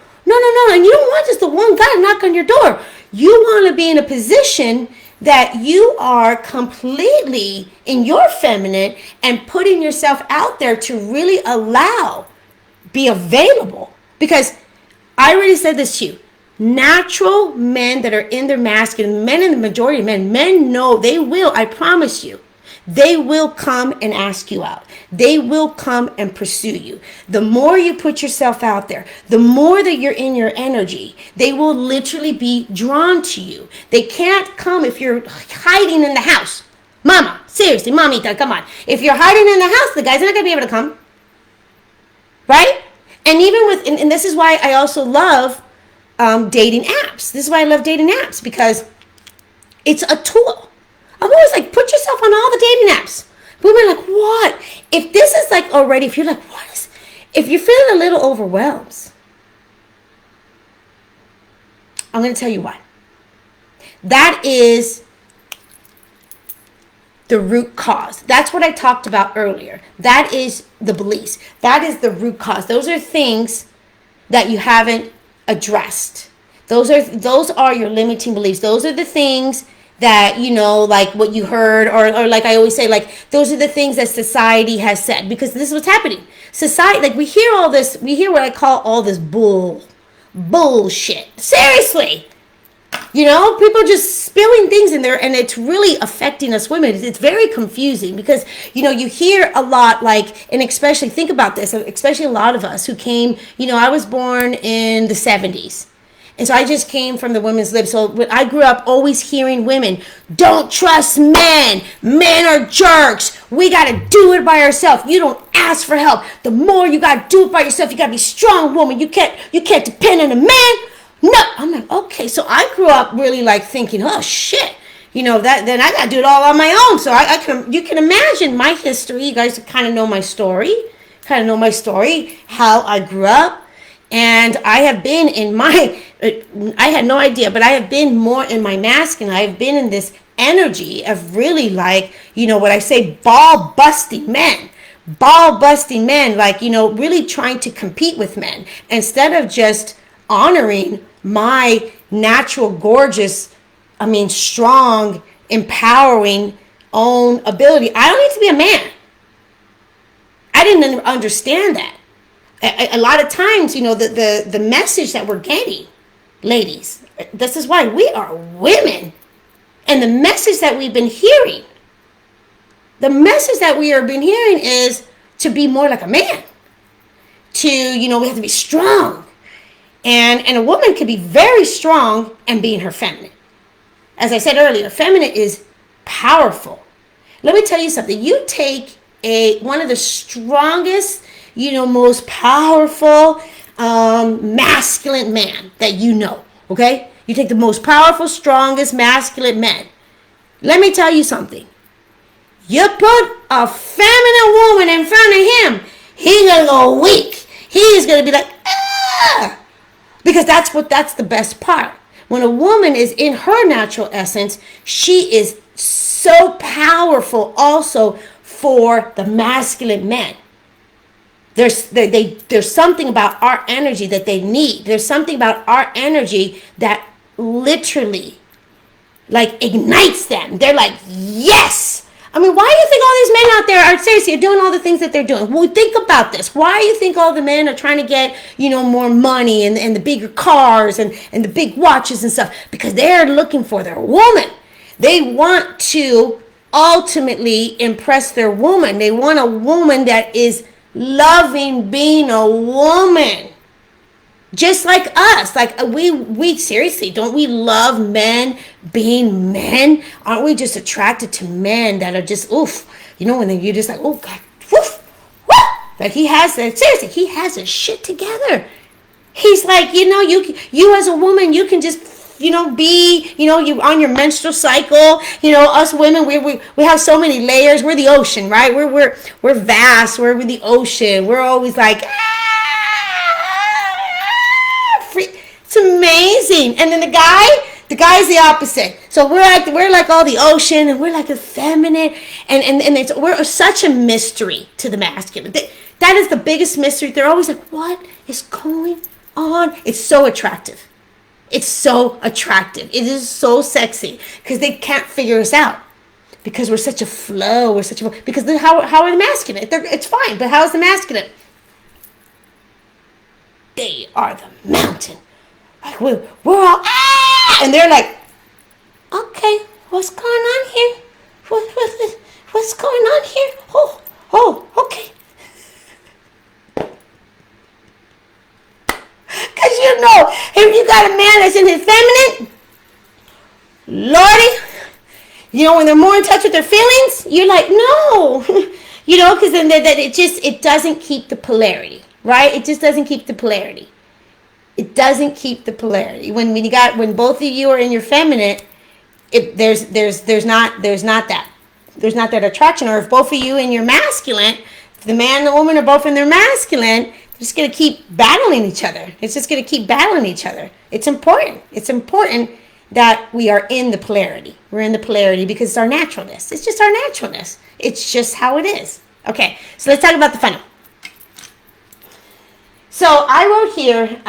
And you don't want just the one guy to knock on your door. You want to be in a position that you are completely in your feminine and putting yourself out there to really be available. Because I already said this to you. Natural men that are in their masculine, men, in the majority of men know they will, I promise you, they will come and ask you out. They will come and pursue you. The more you put yourself out there, the more that you're in your energy, they will literally be drawn to you. They can't come if you're hiding in the house. Mama, seriously, mamita, come on. If you're hiding in the house, the guy's not going to be able to come. Right? And even and this is why I also love dating apps. This is why I love dating apps, because it's a tool. I'm always like, put yourself on all the dating apps. Women are like, what? If this is already, if you're like, if you're feeling a little overwhelmed, I'm going to tell you why. That is the root cause. That's what I talked about earlier. That is the beliefs. That is the root cause. Those are things that you haven't addressed. Those are your limiting beliefs. Those are the things that, like what you heard, or like I always say, those are the things that society has said, because this is what's happening. Society, we hear all this, we hear what I call all this bullshit. Seriously. People just spilling things in there, and it's really affecting us women. It's very confusing because, you hear a lot, like, and especially think about this, especially a lot of us who came, I was born in the 70s. And so I just came from the women's lib. So I grew up always hearing women, don't trust men. Men are jerks. We got to do it by ourselves. You don't ask for help. The more you got to do it by yourself, you got to be a strong woman. You can't depend on a man. No. I'm like, okay. So I grew up really like thinking, oh shit. Then I got to do it all on my own. So you can imagine my history. You guys kind of know my story. How I grew up. And I have been I had no idea, but I have been more in my masculine. I have been in this energy of really like, what I say, ball busting men, like, really trying to compete with men instead of just honoring my natural, gorgeous, strong, empowering own ability. I don't need to be a man. I didn't understand that. A lot of times, the message that we're getting, ladies, this is why we are women. And the message that we've been hearing, is to be more like a man. We have to be strong. And a woman can be very strong and being her feminine. As I said earlier, feminine is powerful. Let me tell you something. You take one of the strongest, most powerful masculine man that okay? You take the most powerful, strongest masculine man. Let me tell you something. You put a feminine woman in front of him, he's going to go weak. He's going to be like, ah! Because that's the best part. When a woman is in her natural essence, she is so powerful also for the masculine men. There's something about our energy that they need. There's something about our energy that literally like ignites them. They're like, yes. Why do you think all these men out there are seriously doing all the things that they're doing? Well, think about this. Why do you think all the men are trying to get, more money and the bigger cars and the big watches and stuff? Because they're looking for their woman. They want to ultimately impress their woman. They want a woman that is loving being a woman, just like us. Like we seriously, don't we love men being men? Aren't we just attracted to men that are just oof, when you're just like, oh God, woof, woof. Like he has his shit together. He's like, you as a woman, you can just be, you on your menstrual cycle. Us women, we have so many layers. We're the ocean, right? We're vast. We're the ocean. We're always like, it's amazing. And then the guy's the opposite. So we're like all the ocean, and we're like effeminate, and we're such a mystery to the masculine. That is the biggest mystery. They're always like, what is going on? It's so attractive. It's so attractive. It is so sexy because they can't figure us out because we're such a flow. Because how are the masculine? It's fine, but how is the masculine? They are the mountain. Like we're all and they're like, okay, what's going on here? What's going on here? Oh, okay. Because if you got a man that's in his feminine, Lordy, when they're more in touch with their feelings, you're like, no. Because then it doesn't keep the polarity, right? It just doesn't keep the polarity. It doesn't keep the polarity. When both of you are in your feminine, there's not that attraction. Or if both of you in your masculine, if the man and the woman are both in their masculine, just going to keep battling each other. It's just going to keep battling each other. It's important. It's important that we are in the polarity. We're in the polarity because it's our naturalness. It's just our naturalness. It's just how it is. Okay, so let's talk about the funnel. So I wrote here,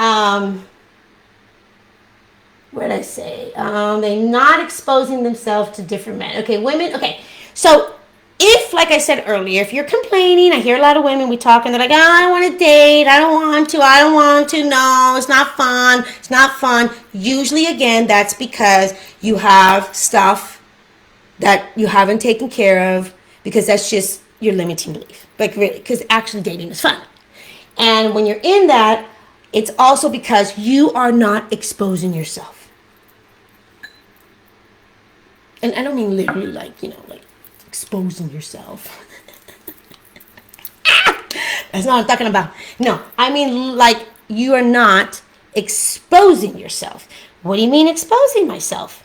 what did I say? They're not exposing themselves to different men. Okay, women. Okay, so if, like I said earlier, if you're complaining, I hear a lot of women, we talk, and they're like, oh, I don't want to date. I don't want to. No, it's not fun. It's not fun. Usually, again, that's because you have stuff that you haven't taken care of, because that's just your limiting belief. Like, really, because actually dating is fun. And when you're in that, it's also because you are not exposing yourself. And I don't mean literally like exposing yourself. That's not what I'm talking about. No, I mean like you are not exposing yourself. What do you mean exposing myself?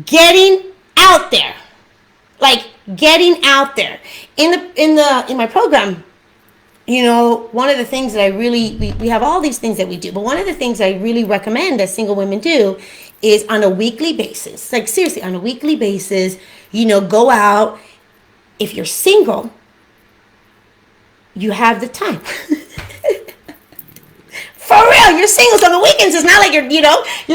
Getting out there. Like getting out there. In my program, one of the things that I really, we have all these things that we do, but one of the things I really recommend that single women do is on a weekly basis, like seriously, on a weekly basis, go out. If you're single, you have the time. For real, you're single. So on the weekends, it's not like you're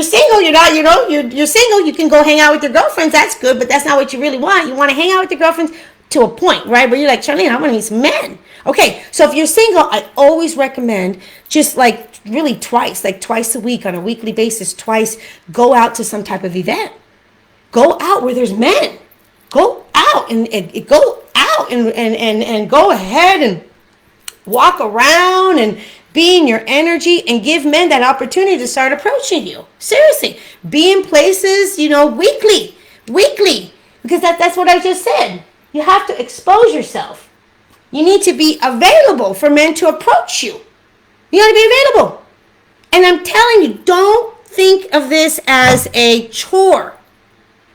single. You're not, you're single. You can go hang out with your girlfriends. That's good, but that's not what you really want. You want to hang out with your girlfriends to a point, right? Where you're like, Charlene, I want to meet some men. Okay, so if you're single, I always recommend just like really twice a week on a weekly basis, go out to some type of event. Go out where there's men. Go out and go out and go ahead and walk around and be in your energy and give men that opportunity to start approaching you. Seriously, be in places, weekly, because that's what I just said. You have to expose yourself. You need to be available for men to approach you. You got to be available. And I'm telling you, don't think of this as a chore.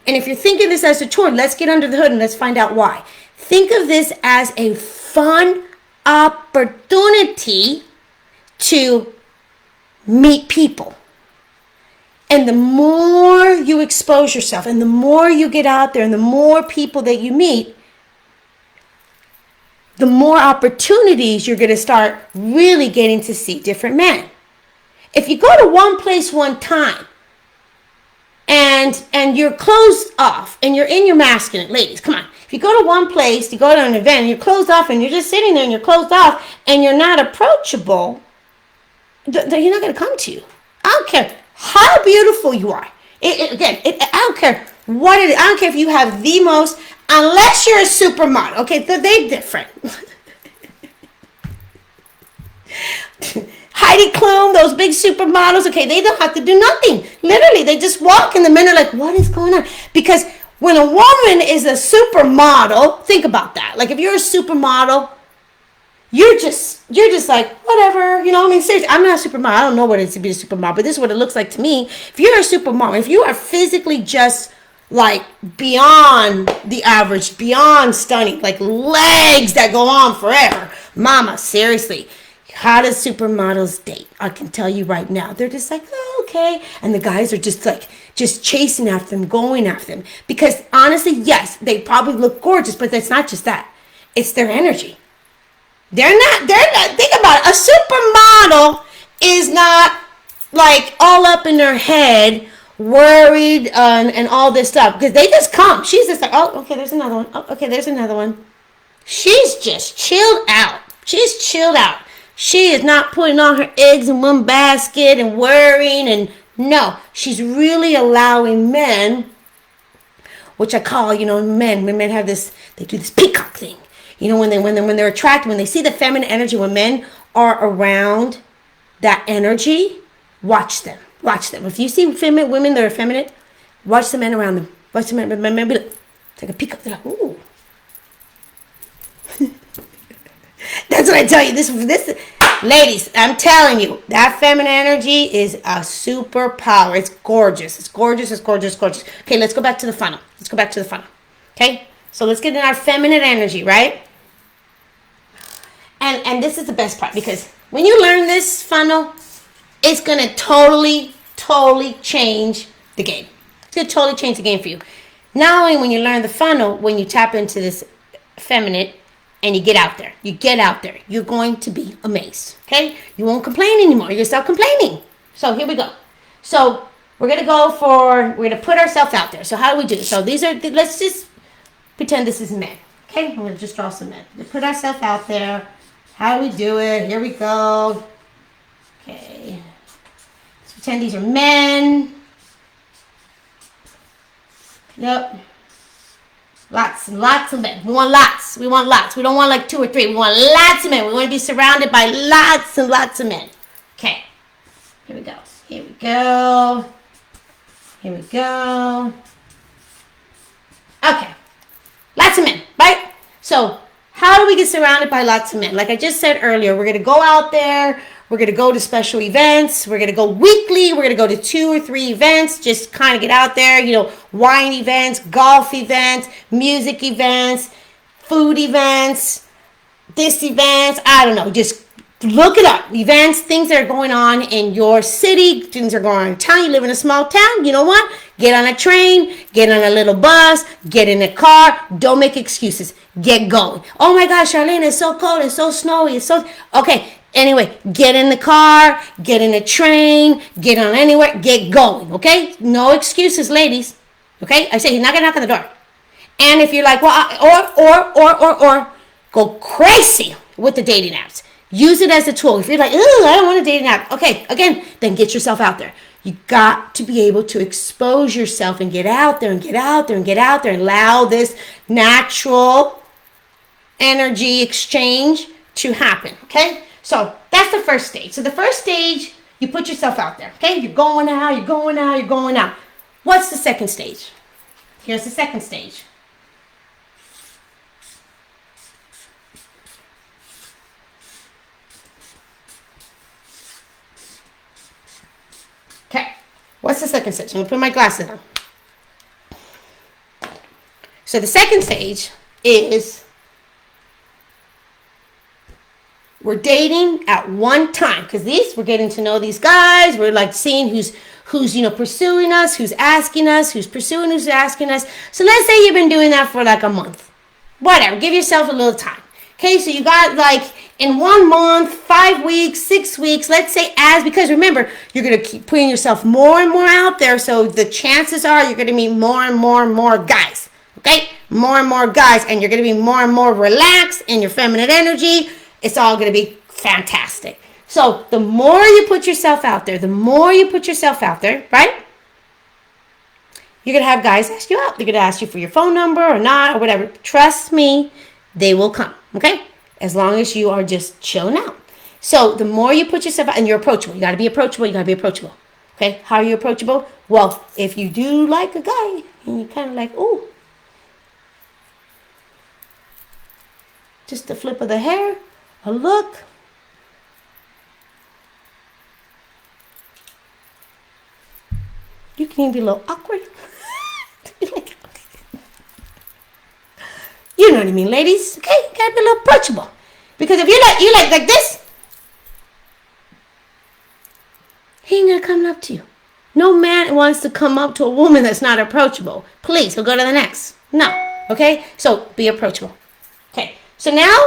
And if you're thinking this as a chore, let's get under the hood and let's find out why. Think of this as a fun opportunity to meet people. And the more you expose yourself and the more you get out there and the more people that you meet, the more opportunities you're going to start really getting to see different men. If you go to one place one time and you're closed off and you're in your masculine, ladies, come on. If you go to one place, you go to an event and you're closed off and you're just sitting there and you're closed off and you're not approachable, they're not going to come to you. I don't care how beautiful you are. I don't care what it is. I don't care if you have the most, unless you're a supermodel. Okay, they're different. Heidi Klum, those big supermodels, okay, they don't have to do nothing. Literally, they just walk and the men are like, what is going on? Because when a woman is a supermodel, think about that. Like if you're a supermodel, you're just like, whatever, I mean, seriously, I'm not a supermodel. I don't know what it is to be a supermodel, but this is what it looks like to me. If you're a supermodel, if you are physically just like beyond the average, beyond stunning, like legs that go on forever, mama, seriously, how does supermodels date? I can tell you right now. They're just like, oh, okay. And the guys are just chasing after them, going after them. Because honestly, yes, they probably look gorgeous, but that's not just that. It's their energy. They're not, think about it. A supermodel is not like all up in their head, worried and all this stuff. Because they just come. She's just like, oh, okay, there's another one. Oh, okay, there's another one. She's just chilled out. She's chilled out. She is not putting all her eggs in one basket and worrying. And no, she's really allowing men, which I call, men. When men have this, they do this peacock thing. When they're attracted, when they see the feminine energy, when men are around that energy, watch them. Watch them. If you see women that are feminine, watch the men around them. Watch the men be like, take a peacock. They're like, ooh. That's what I tell you. This, ladies, I'm telling you, that feminine energy is a superpower. It's gorgeous. It's gorgeous. It's gorgeous. Gorgeous. Okay, let's go back to the funnel. Okay, so let's get in our feminine energy, right? And this is the best part, because when you learn this funnel, it's going to totally change the game. It's going to totally change the game for you. Not only when you learn the funnel, when you tap into this feminine and you get out there, you're going to be amazed. Okay? You won't complain anymore. You're going to stop complaining. So here we go. So we're going to put ourselves out there. So how do we do this? So let's just pretend this is men. Okay, I'm going to just draw some in. To put ourselves out there. How do we do it? Here we go. Okay. Let's pretend these are men. Yep. Lots and lots of men. We want lots. We want lots. We don't want like 2 or 3. We want lots of men. We want to be surrounded by lots and lots of men. Okay. Here we go. Here we go. Here we go. Okay. Lots of men, right? So how do we get surrounded by lots of men? Like I just said earlier, we're going to go out there. We're going to go to special events. We're going to go weekly. We're going to go to 2 or 3 events. Just kind of get out there, wine events, golf events, music events, food events, this events. I don't know. Just look it up. Events, things that are going on in your city, things that are going on in town. You live in a small town. You know what? Get on a train, get on a little bus, get in a car. Don't make excuses. Get going. Oh my gosh, Charlene, it's so cold. It's so snowy. It's so... Okay. Anyway, get in the car, get in a train, get on anywhere, get going, okay? No excuses, ladies, okay? I say you're not gonna knock on the door. And if you're like, well, or go crazy with the dating apps. Use it as a tool. If you're like, I don't want a dating app. Okay, again, then get yourself out there. You got to be able to expose yourself and get out there and get out there and get out there and allow this natural energy exchange to happen, okay? So that's the first stage. So the first stage, you put yourself out there, okay? You're going out, you're going out, you're going out. What's the second stage? Here's the second stage. Okay, what's the second stage? I'm going to put my glasses on. So the second stage is... we're dating at one time because we're getting to know these guys. We're like seeing who's pursuing us, who's asking us, who's pursuing, who's asking us. So let's say you've been doing that for like a month. Whatever. Give yourself a little time. Okay, so you got like in 1 month, 5 weeks, 6 weeks, let's say because remember, you're going to keep putting yourself more and more out there. So the chances are you're going to meet more and more and more guys. Okay, more and more guys, and you're going to be more and more relaxed in your feminine energy. It's all going to be fantastic. So the more you put yourself out there, right? You're going to have guys ask you out. They're going to ask you for your phone number or not or whatever. Trust me, they will come, okay? As long as you are just chilling out. So the more you put yourself out, and you're approachable. You got to be approachable. Okay? How are you approachable? Well, if you do like a guy, and you're kind of like, ooh, just the flip of the hair, a look. You can even be a little awkward. You know what I mean, ladies? Okay, you gotta be a little approachable. Because if you like this, he ain't gonna come up to you. No man wants to come up to a woman that's not approachable. Please, we'll go to the next. No, okay? So be approachable. Okay, so now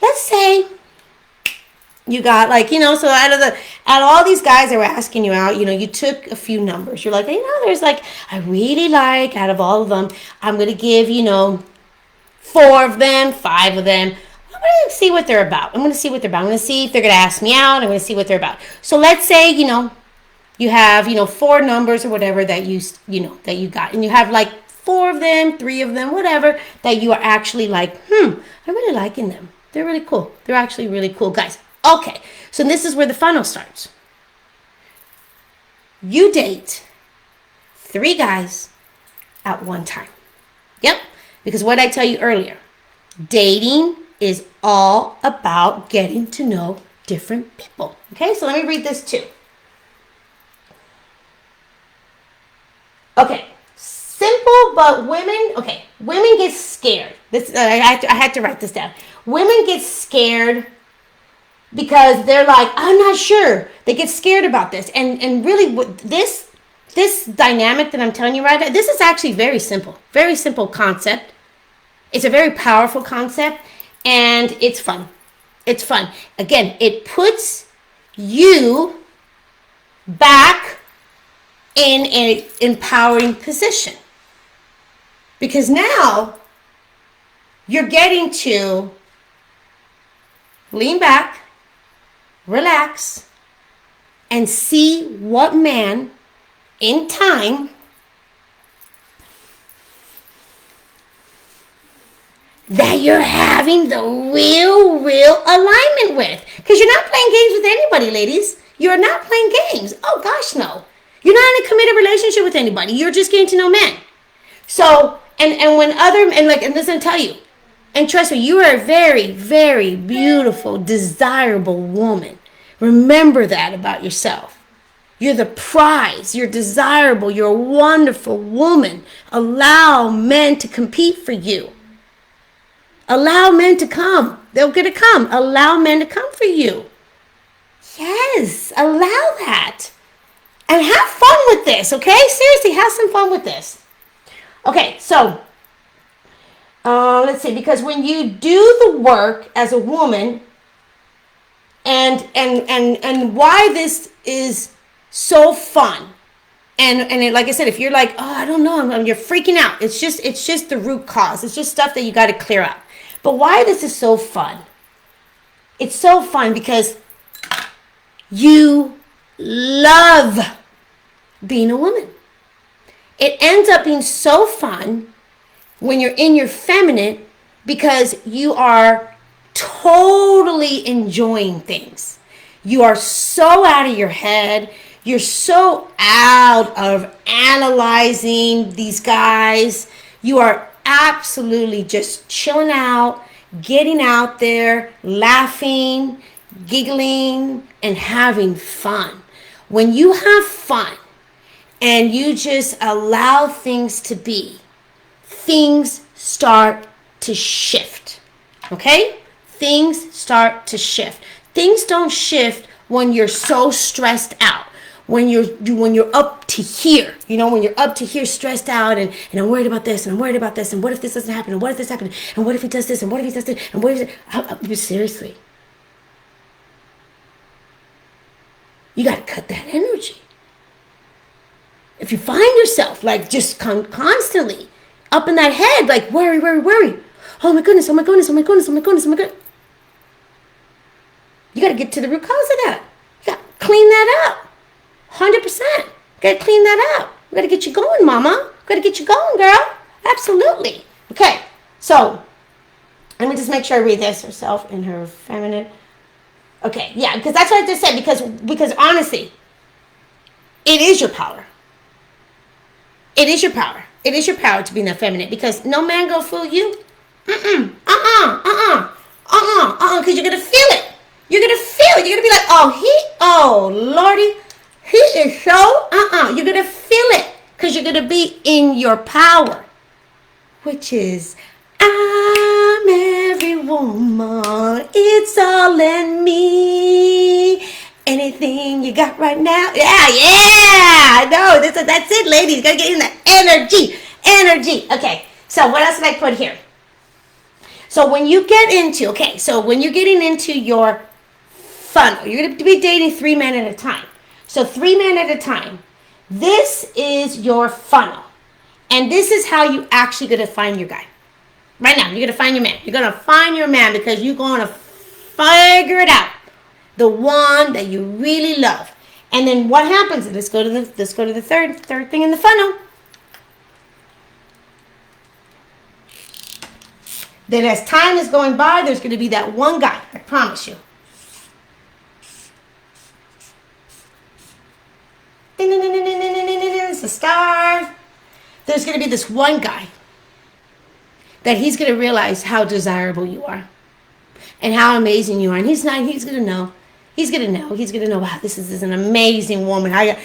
let's say you got so out of all these guys that were asking you out, you took a few numbers. You're like, there's I really like out of all of them, I'm going to give, 4 of them, 5 of them. I'm going to see what they're about. I'm going to see if they're going to ask me out. I'm going to see what they're about. So let's say, you have, 4 numbers or whatever that that you got. And you have 4 of them, 3 of them, whatever, that you are actually I'm really liking them. They're really cool. They're actually really cool guys. Okay, so this is where the funnel starts. You date 3 guys at one time. Yep, because what I tell you earlier, dating is all about getting to know different people. Okay, so let me read this too. Okay, simple, but women get scared. I had to write this down. Women get scared because they're like, I'm not sure. They get scared about this. And really, this dynamic that I'm telling you right now, this is actually very simple concept. It's a very powerful concept, and it's fun. It's fun. Again, it puts you back in an empowering position. Because now you're getting to lean back, relax, and see what man in time that you're having the real alignment with. Because you're not playing games with anybody, ladies. You're not playing games. Oh, gosh, no. You're not in a committed relationship with anybody. You're just getting to know men. So, and when and listen, tell you, and trust me, you are a very, very beautiful, desirable woman. Remember that about yourself. You're the prize. You're desirable. You're a wonderful woman. Allow men to compete for you. Allow men to come. They're going to come. Allow men to come for you. Yes, allow that. And have fun with this, okay? Seriously, have some fun with this. Okay, so let's see. Because when you do the work as a woman, and why this is so fun, and like I said, if you're like, oh, I don't know, you're freaking out. It's just the root cause. It's just stuff that you got to clear up. But why this is so fun? It's so fun because you love being a woman. It ends up being so fun when you're in your feminine because you are totally enjoying things. You are so out of your head. You're so out of analyzing these guys. You are absolutely just chilling out, getting out there, laughing, giggling, and having fun. When you have fun and you just allow things to be, things start to shift. Okay? Things start to shift. Things don't shift when you're so stressed out. When you're up to here, when you're up to here stressed out and I'm worried about this and I'm worried about this and what if this doesn't happen and what if this happens and what if he does this and what if he does this and what if seriously, you got to cut that energy. If you find yourself like just constantly up in that head, like worry, oh my goodness, you got to get to the root cause of that. You got to clean that up. 100%. Got to clean that up. We got to get you going, mama. Got to get you going, girl. Absolutely. Okay. So, let me just make sure I read this. Herself in her feminine. Okay. Yeah, because that's what I just said. Because honestly, it is your power. It is your power. It is your power to be in the feminine. Because no man gonna fool you. Because you're going to feel it. You're going to feel it. You're going to be like, oh, Lordy. He is so, you're going to feel it because you're going to be in your power, which is, I'm every woman, it's all in me, anything you got right now, yeah, no, that's it, ladies, you got to get in that energy, okay, so what else did I put here? So when you get into, when you're getting into your funnel, you're going to be dating 3 men at a time. So 3 men at a time. This is your funnel. And this is how you actually going to find your guy. Right now, you're going to find your man. You're going to find your man because you're going to figure it out. The one that you really love. And then what happens? Let's go to the third thing in the funnel. Then as time is going by, there's going to be that one guy. I promise you. It's a star. There's going to be this one guy that he's going to realize how desirable you are and how amazing you are. And he's going to know. He's going to know, wow, this is an amazing woman. I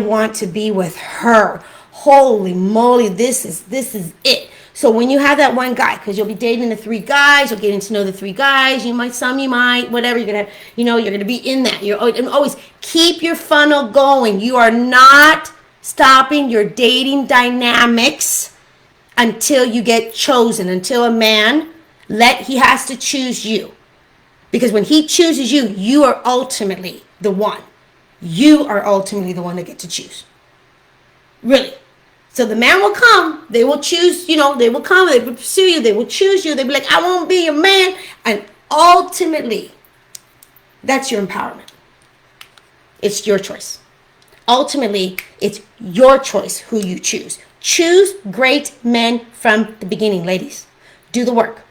want to be with her. Holy moly, this is it. So when you have that one guy, because you'll be dating the 3 guys, you're getting to know the 3 guys, you might, whatever, you're going to have, you're going to be in that. You're always keep your funnel going. You are not stopping your dating dynamics until you get chosen, until a man, he has to choose you. Because when he chooses you, you are ultimately the one. You are ultimately the one that get to choose. Really. So the man will come, they will choose, they will come, they will pursue you, they will choose you, they'll be like, I won't be your man. And ultimately, that's your empowerment. It's your choice. Ultimately, it's your choice who you choose. Choose great men from the beginning, ladies. Do the work.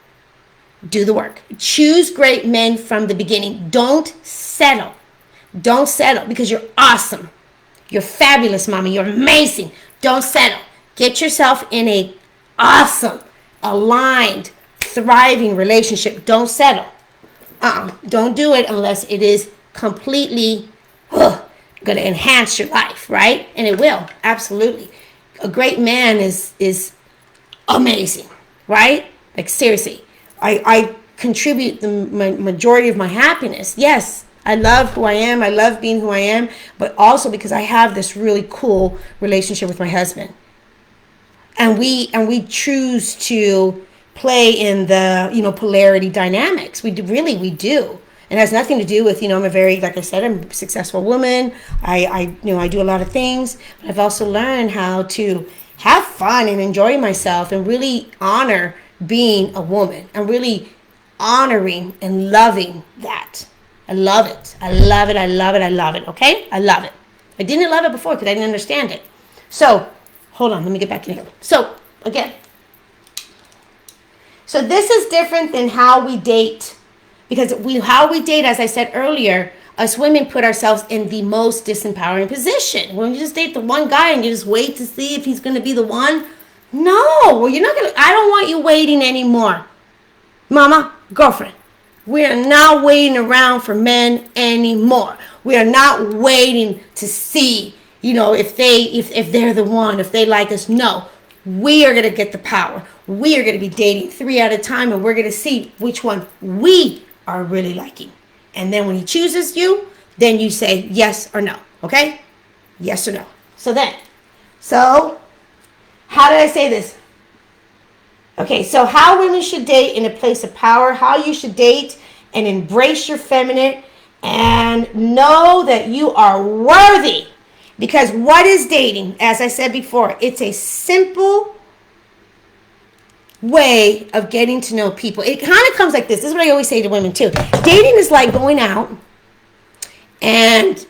Do the work. Choose great men from the beginning. Don't settle. Don't settle because you're awesome. You're fabulous, mama. You're amazing. Don't settle. Get yourself in a awesome, aligned, thriving relationship. Don't settle. Don't do it unless it is completely going to enhance your life, right? And it will, absolutely. A great man is amazing, right? Like seriously, I contribute the majority of my happiness. Yes, I love who I am. I love being who I am, but also because I have this really cool relationship with my husband, and we choose to play in the polarity dynamics. We do. It has nothing to do with, I'm a very, like I said, I'm a successful woman. I do a lot of things, but I've also learned how to have fun and enjoy myself and really honor being a woman. I'm really honoring and loving that. I love it. I love it. I love it. I love it. Okay? I love it. I didn't love it before because I didn't understand it. So, hold on. Let me get back in here. So, again. So, this is different than how we date. Because how we date, as I said earlier, us women put ourselves in the most disempowering position. When you just date the one guy and you just wait to see if he's going to be the one. No, well, you're not going to. I don't want you waiting anymore. Mama, girlfriend, we are not waiting around for men anymore. We are not waiting to see, if they're the one, if they like us. No, we are going to get the power. We are going to be dating 3 at a time, and we're going to see which one we are really liking. And then when he chooses you, then you say yes or no. Okay? Yes or no. So how did I say this? Okay, so how women should date in a place of power, how you should date and embrace your feminine and know that you are worthy. Because what is dating? As I said before, it's a simple way of getting to know people. It kind of comes like this. This is what I always say to women too. Dating is like going out and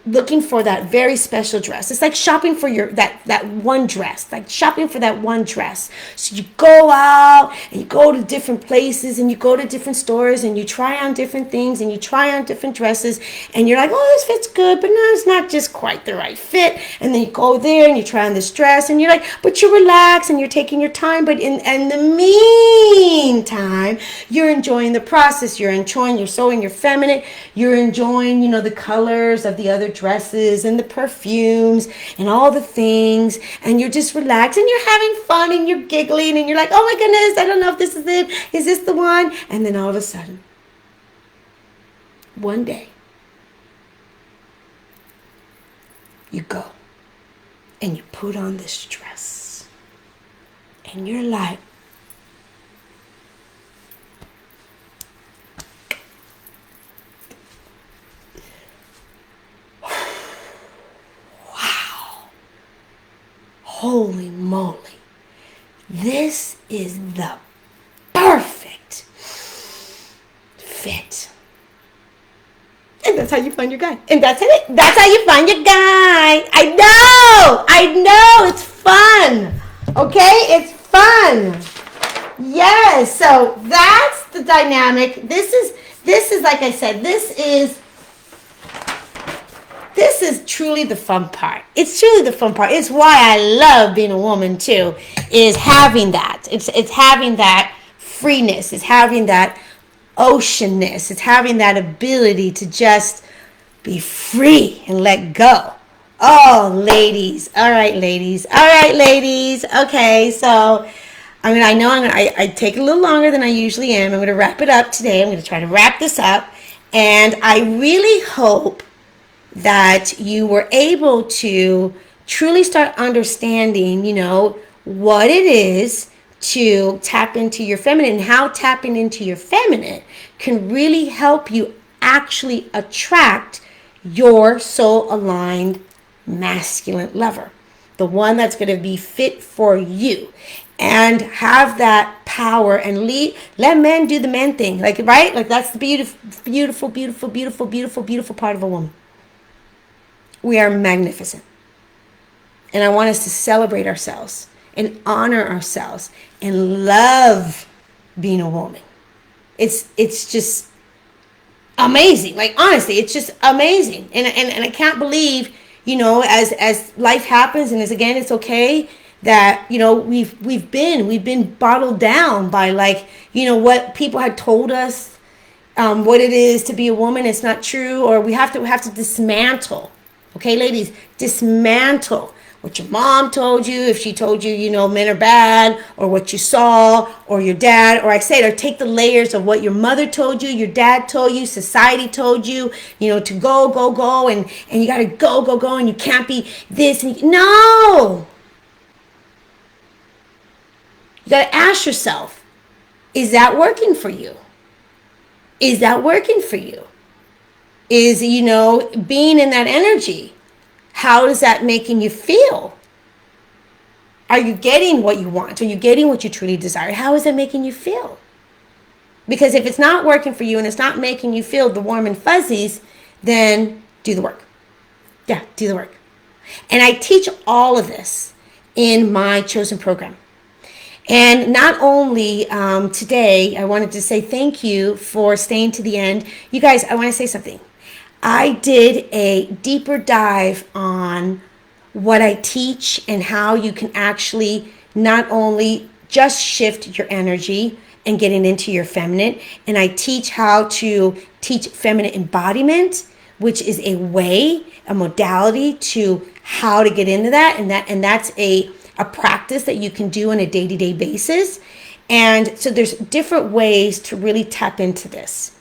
looking for that very special dress. It's like shopping for that one dress, like shopping for that one dress. So you go out and you go to different places and you go to different stores and you try on different things and you try on different dresses and you're like, oh, this fits good, but no, it's not just quite the right fit. And then you go there and you try on this dress and you're like, but you're relaxed and you're taking your time, but in the meantime, you're enjoying the process. You're sewing your feminine, you're enjoying, the colors of the other dresses and the perfumes and all the things, and you're just relaxed and you're having fun and you're giggling and you're like, oh my goodness, I don't know if this is it. Is this the one? And then all of a sudden, one day, you go and you put on this dress and you're like, holy moly, this is the perfect fit. And that's how you find your guy. And that's it. That's how you find your guy. I know. It's fun. Okay? It's fun. Yes. So that's the dynamic. This is like I said, this is truly the fun part. It's truly the fun part. It's why I love being a woman too, is having that. It's having that freeness. It's having that oceanness. It's having that ability to just be free and let go. Oh, ladies. All right, ladies. Okay, so I know I take a little longer than I usually am. I'm going to wrap it up today. I'm going to try to wrap this up. And I really hope that you were able to truly start understanding, what it is to tap into your feminine and how tapping into your feminine can really help you actually attract your soul-aligned masculine lover. the one that's going to be fit for you, and have that power and let men do the men thing. Like, right? Like, that's the beautiful part of a woman. We are magnificent. And I want us to celebrate ourselves and honor ourselves and love being a woman. It's just amazing. Like, honestly, it's just amazing. And I can't believe, as life happens, and as, again, it's okay that, we've been bottled down by, like, what people had told us, what it is to be a woman. It's not true. Or we have to dismantle. Okay, ladies, dismantle what your mom told you, if she told you, men are bad, or what you saw, or your dad, or take the layers of what your mother told you, your dad told you, society told you, to go, and you got to go, and you can't be this. No! You got to ask yourself, is that working for you? Is that working for you? Is, being in that energy, how is that making you feel? Are you getting what you want? Are you getting what you truly desire? How is it making you feel? Because if it's not working for you and it's not making you feel the warm and fuzzies, then do the work. Yeah, do the work. And I teach all of this in my chosen program. And not only today, I wanted to say thank you for staying to the end. You guys, I want to say something. I did a deeper dive on what I teach and how you can actually not only just shift your energy and getting into your feminine, and I teach how to teach feminine embodiment, which is a modality to how to get into that, and that's a practice that you can do on a day-to-day basis. And so there's different ways to really tap into this.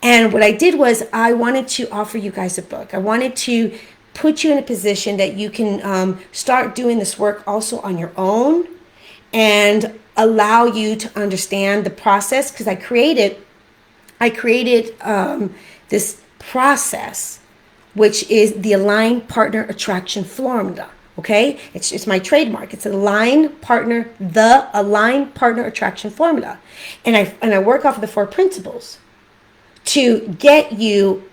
And what I did was I wanted to offer you guys a book. I wanted to put you in a position that you can start doing this work also on your own and allow you to understand the process, because I created this process, which is the Aligned Partner Attraction Formula. Okay, it's my trademark. It's the Aligned Partner Attraction Formula, and I work off of the 4 principles to get you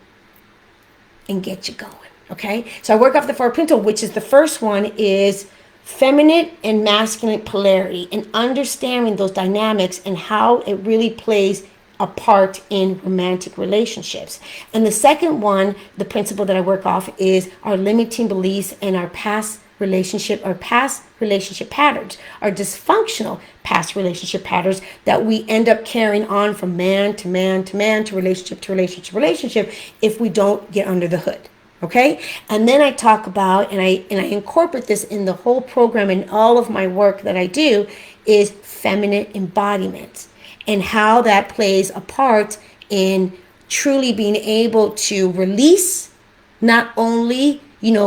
and get you going. Okay, so I work off the 4 principles, which is the first one is feminine and masculine polarity, and understanding those dynamics and how it really plays a part in romantic relationships. And the second one, the principle that I work off, is our limiting beliefs and our past relationship patterns, our dysfunctional past relationship patterns that we end up carrying on from man to man to man to relationship if we don't get under the hood. Okay, and then I talk about, and I incorporate this in the whole program, and all of my work that I do is feminine embodiment and how that plays a part in truly being able to release not only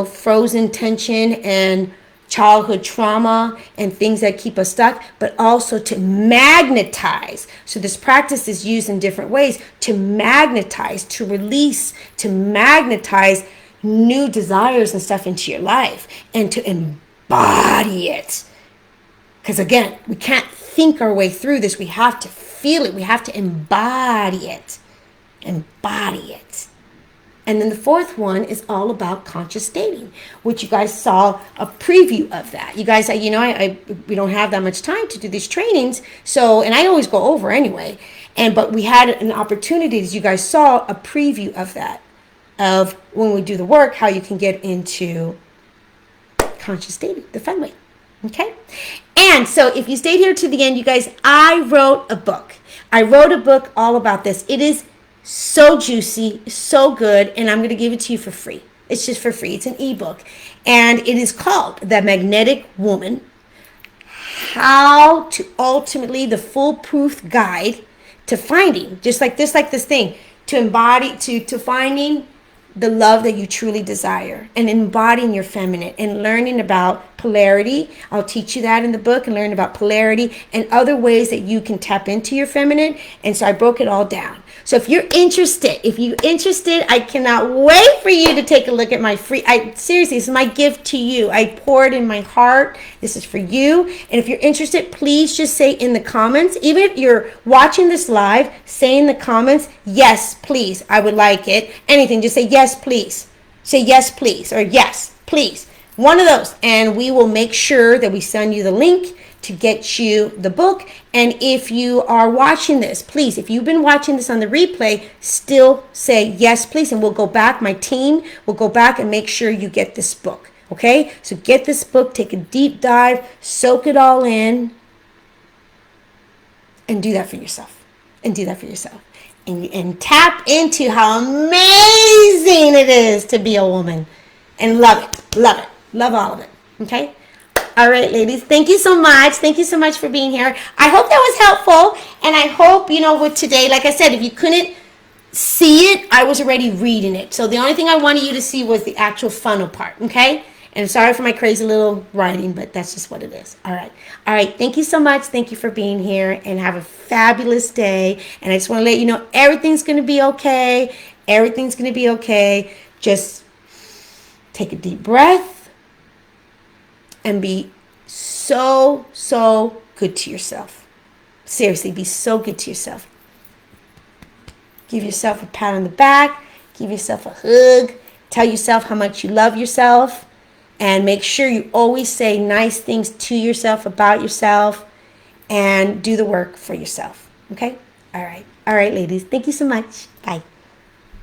frozen tension and childhood trauma and things that keep us stuck, but also to magnetize. So this practice is used in different ways to magnetize, to release, to magnetize new desires and stuff into your life and to embody it. Because again, we can't think our way through this. We have to feel it. We have to embody it. Embody it. And then the fourth one is all about conscious dating, which you guys saw a preview of that. You guys, we don't have that much time to do these trainings, so, and I always go over anyway. But we had an opportunity, as you guys saw, a preview of that, of when we do the work, how you can get into conscious dating, the fun way. Okay? And so if you stayed here to the end, you guys, I wrote a book. I wrote a book all about this. It is so juicy, so good, and I'm going to give it to you for free. It's just for free. It's an ebook, and it is called The Magnetic Woman: How to Ultimately the Foolproof Guide to Finding, just like this thing, to embody, to finding the love that you truly desire and embodying your feminine and learning about polarity. I'll teach you that in the book, and learn about polarity and other ways that you can tap into your feminine. And so I broke it all down. So if you're interested, I cannot wait for you to take a look at my free, seriously, this is my gift to you. I pour it in my heart. This is for you. And if you're interested, please just say in the comments, even if you're watching this live, say in the comments, yes, please, I would like it. Anything, just say yes, please. Say yes, please, or yes, please. One of those. And we will make sure that we send you the link to get you the book. And if you are watching this, please, if you've been watching this on the replay, still say yes, please. And we'll go back, my team will go back and make sure you get this book. Okay? So get this book, take a deep dive, soak it all in, and do that for yourself. And do that for yourself. And tap into how amazing it is to be a woman. And love it. Love it. Love all of it. Okay? All right, ladies. Thank you so much. Thank you so much for being here. I hope that was helpful. And I hope, with today, like I said, if you couldn't see it, I was already reading it. So the only thing I wanted you to see was the actual funnel part. Okay? And sorry for my crazy little writing, but that's just what it is. All right. All right. Thank you so much. Thank you for being here, and have a fabulous day. And I just want to let you know everything's going to be okay. Everything's going to be okay. Just take a deep breath. And be so good to yourself. Seriously, be so good to yourself. Give yourself a pat on the back. Give yourself a hug. Tell yourself how much you love yourself. And make sure you always say nice things to yourself, about yourself. And do the work for yourself. Okay? All right. All right, ladies. Thank you so much. Bye.